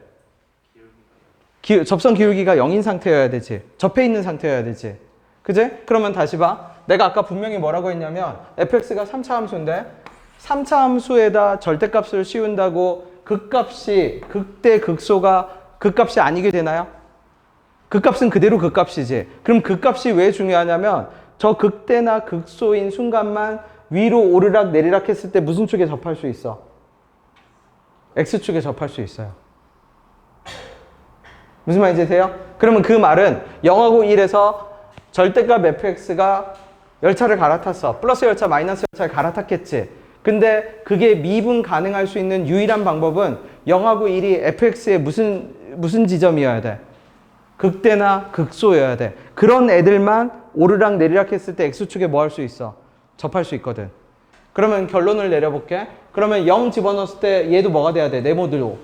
접선 기울기가 0인 상태여야 되지. 접해 있는 상태여야 되지. 그지? 그러면 다시 봐. 내가 아까 분명히 뭐라고 했냐면 fx가 3차 함수인데 3차 함수에다 절대값을 씌운다고 극값이 극대 극소가 극값이 아니게 되나요? 극값은 그대로 극값이지. 그럼 극값이 왜 중요하냐면 저 극대나 극소인 순간만 위로 오르락 내리락 했을 때 무슨 축에 접할 수 있어? x축에 접할 수 있어요. 무슨 말인지 돼요? 그러면 그 말은 0하고 1에서 절대값 fx가 열차를 갈아탔어. 플러스 열차, 마이너스 열차를 갈아탔겠지. 근데 그게 미분 가능할 수 있는 유일한 방법은 0하고 1이 fx의 무슨 지점이어야 돼? 극대나 극소여야 돼. 그런 애들만 오르락 내리락 했을 때 x축에 뭐 할 수 있어? 접할 수 있거든. 그러면 결론을 내려볼게. 그러면 0 집어넣었을 때 얘도 뭐가 돼야 돼? 네모도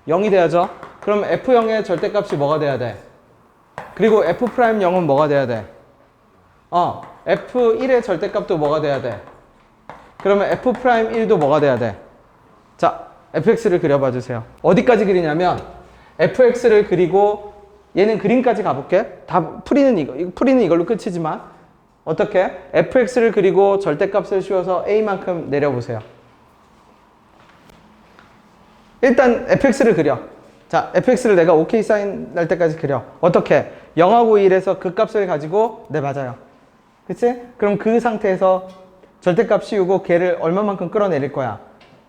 0이 돼야죠. 그럼 f0의 절대값이 뭐가 돼야 돼? 그리고 f'0은 뭐가 돼야 돼? f1의 절대값도 뭐가 돼야 돼? 그러면 f'1도 뭐가 돼야 돼? 자, fx를 그려봐 주세요. 어디까지 그리냐면 fx를 그리고 얘는 그림까지 가볼게. 다 풀이는 이걸로 끝이지만 어떻게? fx를 그리고 절대값을 씌워서 a만큼 내려보세요. 일단 fx를 그려. 자, fx를 내가 OK 사인 날 때까지 그려. 어떻게? 0하고 1에서 그 값을 가지고 네, 맞아요. 그치? 그럼 그 상태에서 절대값 씌우고 걔를 얼마만큼 끌어내릴 거야?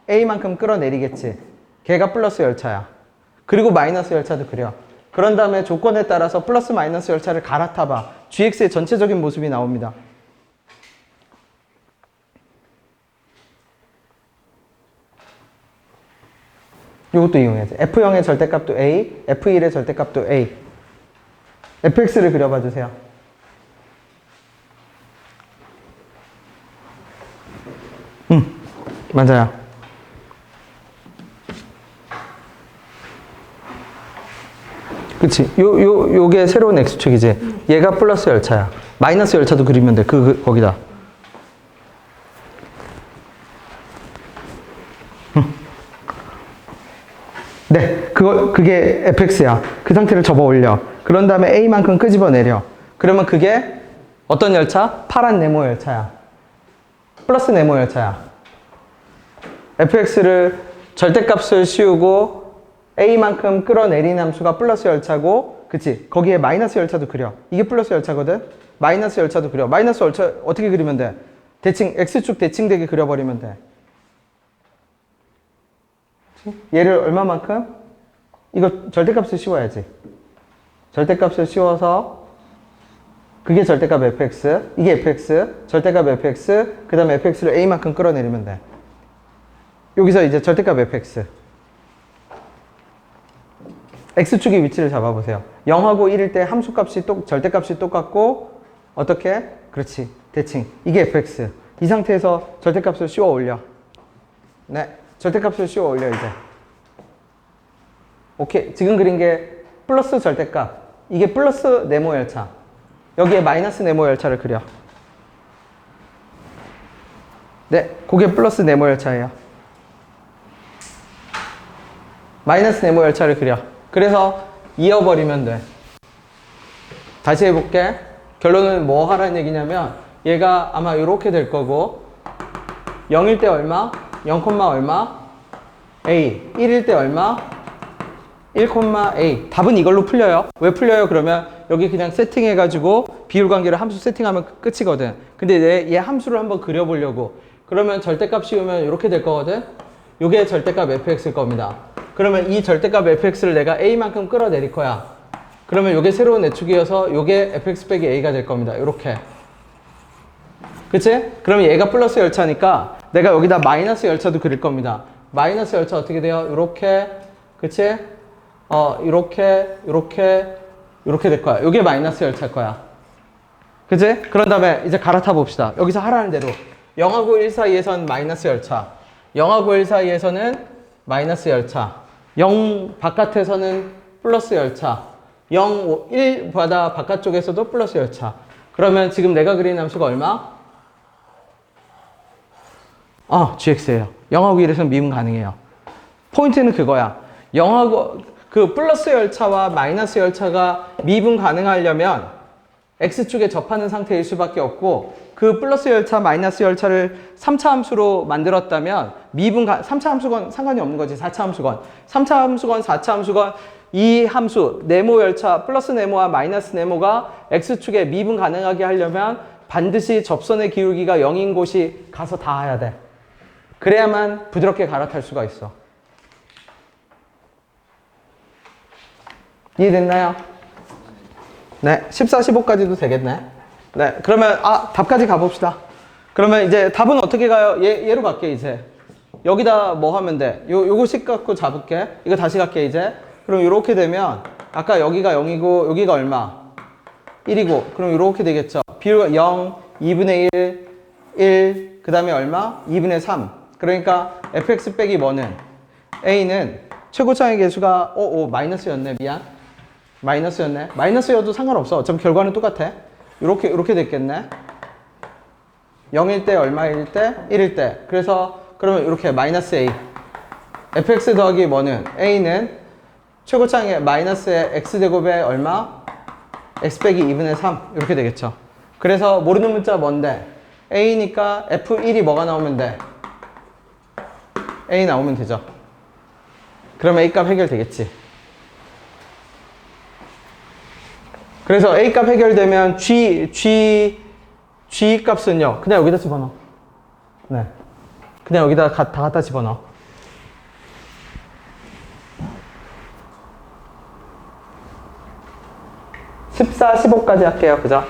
a만큼 끌어내리겠지. 걔가 플러스 열차야. 그리고 마이너스 열차도 그려. 그런 다음에 조건에 따라서 플러스 마이너스 열차를 갈아타봐. gx의 전체적인 모습이 나옵니다. 이것도 이용해야지. f0의 절대값도 a, f1의 절대값도 a. fx를 그려봐 주세요. 맞아요. 그치? 요게 새로운 x축이지. 얘가 플러스 열차야. 마이너스 열차도 그리면 돼. 거기다. 네, 그게 fx야. 그 상태를 접어 올려. 그런 다음에 a만큼 끄집어 내려. 그러면 그게 어떤 열차? 파란 네모 열차야. 플러스 네모 열차야. fx를 절대값을 씌우고 a만큼 끌어내린 함수가 플러스 열차고, 그치? 거기에 마이너스 열차도 그려. 이게 플러스 열차거든? 마이너스 열차도 그려. 마이너스 열차 어떻게 그리면 돼? x축 대칭되게 그려버리면 돼. 얘를 얼마만큼? 이거 절대값을 씌워야지. 절대값을 씌워서 그게 절대값 fx, 이게 fx, 절대값 fx, 그 다음에 fx를 a만큼 끌어내리면 돼. 여기서 이제 절대값 fx. x축의 위치를 잡아보세요. 0하고 1일 때 함수값이 절대값이 똑같고, 어떻게? 그렇지. 대칭. 이게 fx. 이 상태에서 절대값을 씌워 올려. 네. 절대값을 씌워 올려, 이제. 오케이. 지금 그린 게 플러스 절대값. 이게 플러스 네모 열차. 여기에 마이너스 네모 열차를 그려. 네. 그게 플러스 네모 열차예요. 마이너스 네모 열차를 그려. 그래서 이어버리면 돼. 다시 해볼게. 결론은 뭐 하라는 얘기냐면 얘가 아마 이렇게 될 거고 0일 때 얼마? 0, 얼마? a. 1일 때 얼마? 1, a. 답은 이걸로 풀려요. 왜 풀려요? 그러면 여기 그냥 세팅해가지고 비율관계를 함수 세팅하면 끝이거든. 근데 얘 함수를 한번 그려보려고. 그러면 절대값 씌우면 이렇게 될 거거든. 요게 절대값 fx일 겁니다. 그러면 이 절대값 fx를 내가 a만큼 끌어내릴 거야. 그러면 요게 새로운 애축이어서 요게 fx 빼기 a가 될 겁니다. 요렇게. 그치? 그럼 얘가 플러스 열차니까 내가 여기다 마이너스 열차도 그릴 겁니다. 마이너스 열차 어떻게 돼요? 요렇게. 그치? 요렇게 될 거야. 요게 마이너스 열차일 거야. 그치? 그런 다음에 이제 갈아타 봅시다. 여기서 하라는 대로. 0하고 1 사이에선 마이너스 열차. 0하고 1 사이에서는 마이너스 열차. 0 바깥에서는 플러스 열차. 0, 1 바다 바깥쪽에서도 플러스 열차. 그러면 지금 내가 그린 함수가 얼마? gx예요. 0하고 1에서는 미분 가능해요. 포인트는 그거야. 0하고 그 플러스 열차와 마이너스 열차가 미분 가능하려면 x축에 접하는 상태일 수밖에 없고, 그 플러스 열차, 마이너스 열차를 3차 함수로 만들었다면 3차 함수건 상관이 없는 거지. 4차 함수건. 3차 함수건, 4차 함수건, 이 함수, 네모 열차, 플러스 네모와 마이너스 네모가 x축에 미분 가능하게 하려면 반드시 접선의 기울기가 0인 곳이 가서 닿아야 돼. 그래야만 부드럽게 갈아탈 수가 있어. 이해됐나요? 네, 14, 15까지도 되겠네. 네, 그러면 답까지 가봅시다. 그러면 이제 답은 어떻게 가요? 얘로 갈게, 이제. 여기다 뭐 하면 돼? 요거씩 갖고 잡을게. 이거 다시 갈게, 이제. 그럼 이렇게 되면, 아까 여기가 0이고, 여기가 얼마? 1이고, 그럼 이렇게 되겠죠. 비율가 0, 2분의 1, 그 다음에 얼마? 2분의 3. 그러니까 fx 빼기 뭐는? a는 최고차의 개수가, 마이너스였네. 미안. 마이너스였네. 마이너스여도 상관없어. 어차피 결과는 똑같아. 이렇게 됐겠네. 0일 때 얼마일 때? 1일 때. 그래서 그러면 이렇게 마이너스 a. fx 더하기 뭐는? a는 최고차의 마이너스의 x제곱에 얼마? x 빼기 2분의 3. 이렇게 되겠죠. 그래서 모르는 문자 뭔데? a니까 f1이 뭐가 나오면 돼? a 나오면 되죠. 그러면 a 값 해결되겠지. 그래서 a 값 해결되면 g 값은요. 그냥 여기다 집어넣어. 네. 그냥 여기다 다 갖다 집어넣어. (14, 15까지) 할게요. 그죠?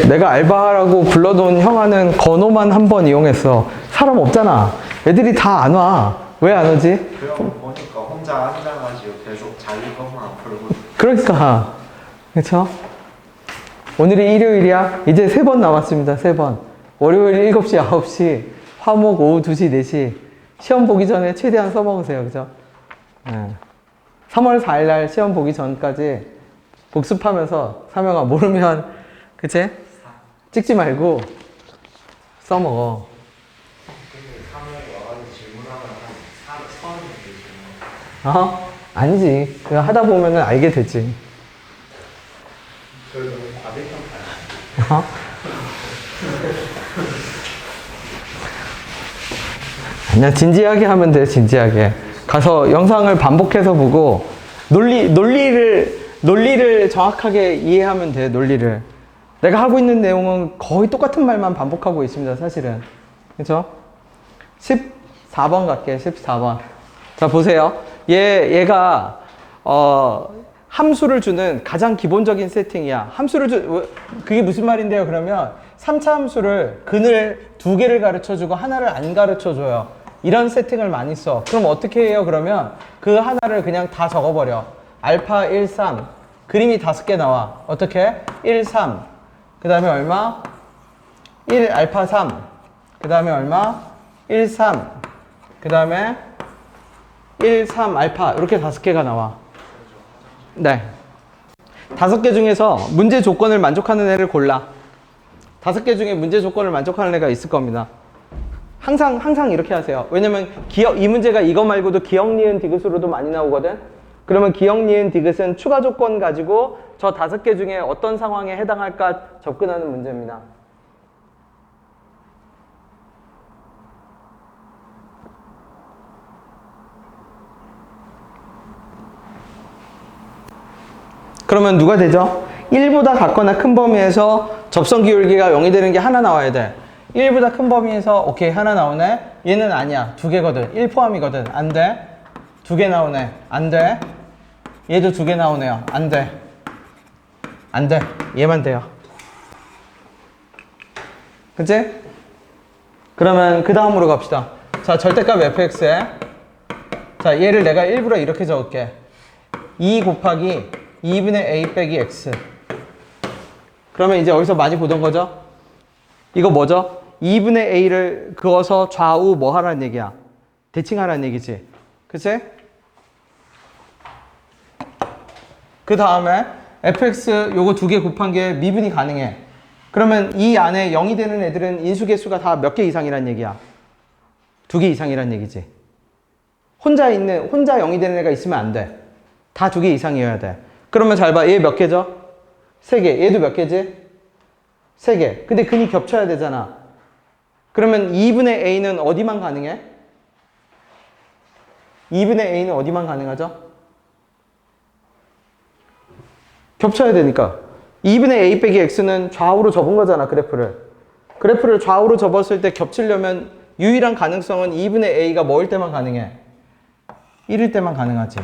내가 알바라고 불러놓은 형아는 건호만 한 번 이용했어. 사람 없잖아. 애들이 다 안 와. 왜 안 오지? 그럼 보니까 혼자 앉아가지고 계속 자기 것만 풀고. 그러니까. 그쵸? 오늘이 일요일이야. 이제 3번 남았습니다. 3번. 월요일 7시, 9시, 화목 오후 2시, 4시. 시험 보기 전에 최대한 써먹으세요. 그죠? 네. 3월 4일날 시험 보기 전까지 복습하면서 사명아 모르면 그치? 찍지 말고 써먹어. 근데 사람이 와가지고 질문하면 한 4, 1000개 질문. 아니지. 그거 하다 보면은 알게 되지. 그래도 과대평가. 어? 아니야, 진지하게 하면 돼, 진지하게. 가서 영상을 반복해서 보고, 논리를 정확하게 이해하면 돼, 논리를. 내가 하고 있는 내용은 거의 똑같은 말만 반복하고 있습니다, 사실은. 그쵸? 14번 갈게, 14번. 자, 보세요. 얘가, 함수를 주는 가장 기본적인 세팅이야. 그게 무슨 말인데요, 그러면? 3차 함수를 근을 2개를 가르쳐주고 하나를 안 가르쳐줘요. 이런 세팅을 많이 써. 그럼 어떻게 해요, 그러면? 그 하나를 그냥 다 적어버려. 알파 1, 3. 그림이 5개 나와. 어떻게? 1, 3. 그 다음에 얼마? 1 알파 3. 그 다음에 얼마? 1, 3. 그 다음에 1, 3 알파. 이렇게 5개가 나와. 네. 5개 중에서 문제 조건을 만족하는 애를 골라. 5개 중에 문제 조건을 만족하는 애가 있을 겁니다. 항상 이렇게 하세요. 왜냐면 이 문제가 이거 말고도 기억, 니은, 디귿으로도 많이 나오거든. 그러면 기억, 니은, 디귿은 추가 조건 가지고 저 5개 중에 어떤 상황에 해당할까 접근하는 문제입니다. 그러면 누가 되죠? 1보다 같거나 큰 범위에서 접선 기울기가 0이 되는 게 하나 나와야 돼. 1보다 큰 범위에서 오케이 하나 나오네. 얘는 아니야. 2개거든. 1 포함이거든. 안 돼. 2개 나오네. 안 돼. 얘도 2개 나오네요. 안 돼. 안 돼. 얘만 돼요. 그치? 그러면 그 다음으로 갑시다. 자, 절대값 fx에 자, 얘를 내가 일부러 이렇게 적을게. 2 곱하기 2분의 a 빼기 x. 그러면 이제 어디서 많이 보던 거죠? 이거 뭐죠? 2분의 a를 그어서 좌우 뭐 하라는 얘기야? 대칭하라는 얘기지. 그치? 그 다음에 fx 요거 두 개 곱한 게 미분이 가능해. 그러면 이 안에 0이 되는 애들은 인수개수가 다 몇 개 이상이란 얘기야? 2개 이상이란 얘기지. 혼자 0이 되는 애가 있으면 안 돼. 다 2개 이상이어야 돼. 그러면 잘 봐. 얘 몇 개죠? 3개. 얘도 몇 개지? 3개. 근데 근이 겹쳐야 되잖아. 그러면 2분의 a는 어디만 가능해? 2분의 a는 어디만 가능하죠? 겹쳐야 되니까. 2분의 a 빼기 x는 좌우로 접은 거잖아, 그래프를. 그래프를 좌우로 접었을 때 겹치려면 유일한 가능성은 2분의 a가 뭐일 때만 가능해? 1일 때만 가능하지.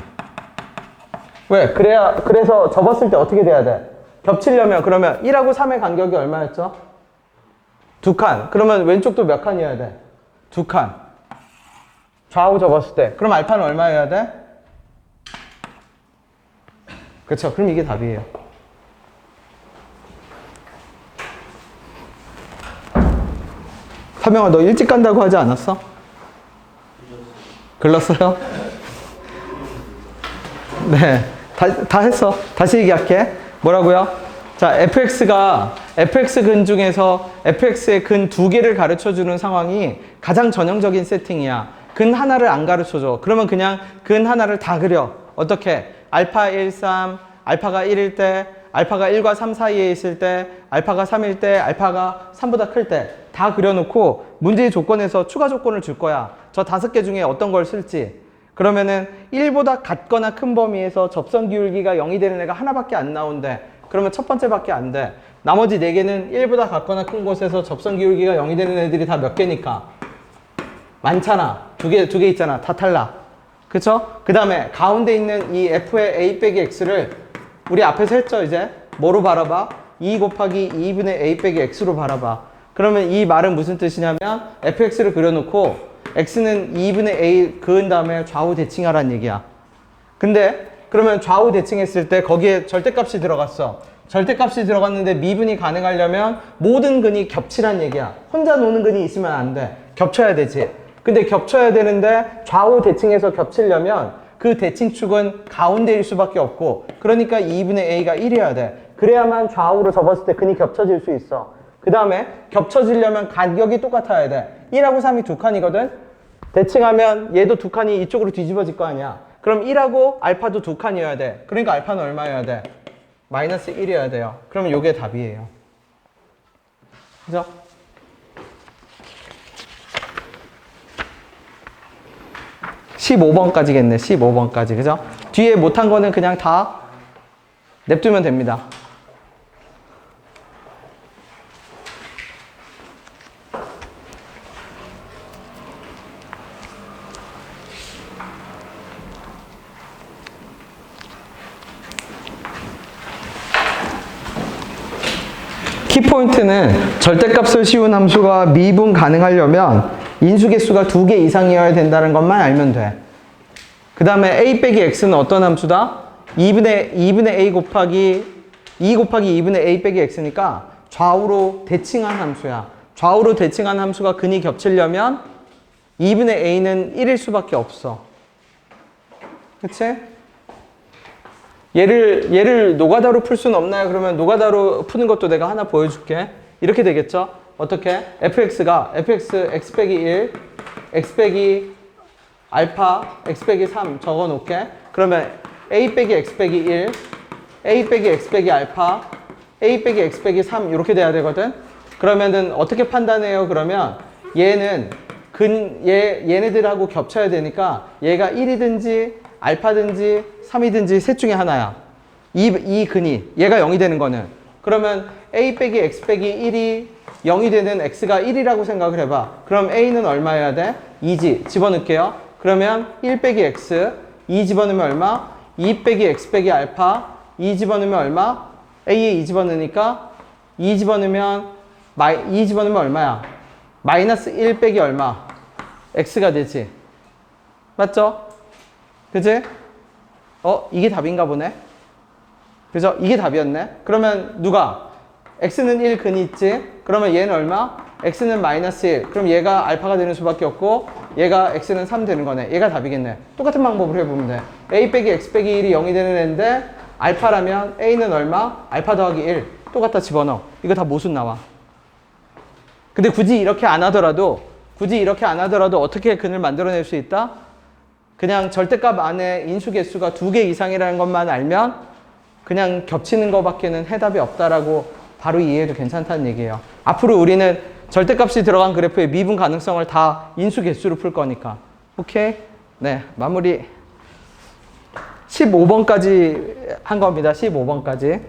왜? 그래서 접었을 때 어떻게 돼야 돼? 겹치려면 그러면 1하고 3의 간격이 얼마였죠? 2칸. 그러면 왼쪽도 몇 칸이어야 돼? 2칸. 좌우 접었을 때. 그럼 알파는 얼마여야 돼? 그쵸. 그럼 이게 답이에요. 서명아, 너 일찍 간다고 하지 않았어? 글렀어요? 네. 다 했어. 다시 얘기할게. 뭐라고요? 자, fx 근 중에서 fx의 근 2개를 가르쳐 주는 상황이 가장 전형적인 세팅이야. 근 하나를 안 가르쳐 줘. 그러면 그냥 근 하나를 다 그려. 어떻게? 알파 1, 3, 알파가 1일 때, 알파가 1과 3 사이에 있을 때, 알파가 3일 때, 알파가 3보다 클 때 다 그려놓고 문제의 조건에서 추가 조건을 줄 거야. 저 5개 중에 어떤 걸 쓸지. 그러면은 1보다 같거나 큰 범위에서 접선 기울기가 0이 되는 애가 하나밖에 안 나온대. 그러면 첫 번째밖에 안 돼. 나머지 4개는 1보다 같거나 큰 곳에서 접선 기울기가 0이 되는 애들이 다 몇 개니까? 많잖아. 두 개 있잖아. 다 탈락. 그쵸? 그 다음에 가운데 있는 이 f의 a 빼기 x를 우리 앞에서 했죠, 이제? 뭐로 바라봐? 2 곱하기 2분의 a 빼기 x로 바라봐. 그러면 이 말은 무슨 뜻이냐면 fx를 그려놓고 x는 2분의 a 그은 다음에 좌우 대칭하라는 얘기야. 근데 그러면 좌우 대칭했을 때 거기에 절대값이 들어갔어. 절대값이 들어갔는데 미분이 가능하려면 모든 근이 겹치란 얘기야. 혼자 노는 근이 있으면 안 돼. 겹쳐야 되지. 근데 겹쳐야 되는데 좌우 대칭해서 겹치려면 그 대칭축은 가운데일 수밖에 없고, 그러니까 2분의 a가 1이어야 돼. 그래야만 좌우로 접었을 때 근이 겹쳐질 수 있어. 그 다음에 겹쳐지려면 간격이 똑같아야 돼. 1하고 3이 2칸이거든? 대칭하면 얘도 2칸이 이쪽으로 뒤집어질 거 아니야. 그럼 1하고 알파도 2칸이어야 돼. 그러니까 알파는 얼마여야 돼? 마이너스 1이어야 돼요. 그러면 요게 답이에요. 그죠? (15번까지겠네) 15번까지. 그죠? 뒤에 못한 거는 그냥 다 냅두면 됩니다. 키포인트는 절대값을 씌운 함수가 미분 가능하려면 인수개수가 2개 이상이어야 된다는 것만 알면 돼. 그 다음에 a 빼기 x는 어떤 함수다? 2분의 a 곱하기 2 곱하기 2분의 a 빼기 x니까 좌우로 대칭한 함수야. 좌우로 대칭한 함수가 근이 겹치려면 2분의 a는 1일 수밖에 없어. 그치? 얘를 노가다로 풀 수는 없나요? 그러면 노가다로 푸는 것도 내가 하나 보여줄게. 이렇게 되겠죠? 어떻게? fx가 fx x 빼기 1, x 빼기 알파, x 빼기 3 적어 놓을게. 그러면 a 빼기 x 빼기 1, a 빼기 x 빼기 알파, a 빼기 x 빼기 3 이렇게 돼야 되거든? 그러면은 어떻게 판단해요? 그러면 얘는 얘네들하고 겹쳐야 되니까 얘가 1이든지 알파든지 3이든지 셋 중에 하나야. 이 근이 얘가 0이 되는 거는. 그러면 a 빼기 x 빼기 1이 0이 되는 x가 1이라고 생각을 해봐. 그럼 a는 얼마여야 돼? 2지. 집어넣을게요. 그러면 1 빼기 x, 2 집어넣으면 얼마? 2 빼기 x 빼기 알파, 2 집어넣으면 얼마? a에 2 집어넣으니까 2 집어넣으면 2 집어넣으면 얼마야? 마이너스 1 빼기 얼마? x가 되지. 맞죠? 그지? 이게 답인가 보네. 그죠? 이게 답이었네. 그러면 누가? x는 1 근이 있지? 그러면 얘는 얼마? x는 마이너스 1. 그럼 얘가 알파가 되는 수밖에 없고 얘가 x는 3 되는 거네. 얘가 답이겠네. 똑같은 방법으로 해보면 돼. a 빼기 x 빼기 1이 0이 되는 애인데 알파라면 a는 얼마? 알파 더하기 1. 똑같다 집어넣어. 이거 다 모순 나와. 근데 굳이 이렇게 안 하더라도 어떻게 근을 만들어낼 수 있다? 그냥 절대값 안에 인수 개수가 2개 이상이라는 것만 알면 그냥 겹치는 것밖에는 해답이 없다라고 바로 이해해도 괜찮다는 얘기예요. 앞으로 우리는 절대값이 들어간 그래프의 미분 가능성을 다 인수 개수로 풀 거니까. 오케이? 네, 마무리. 15번까지 한 겁니다. 15번까지.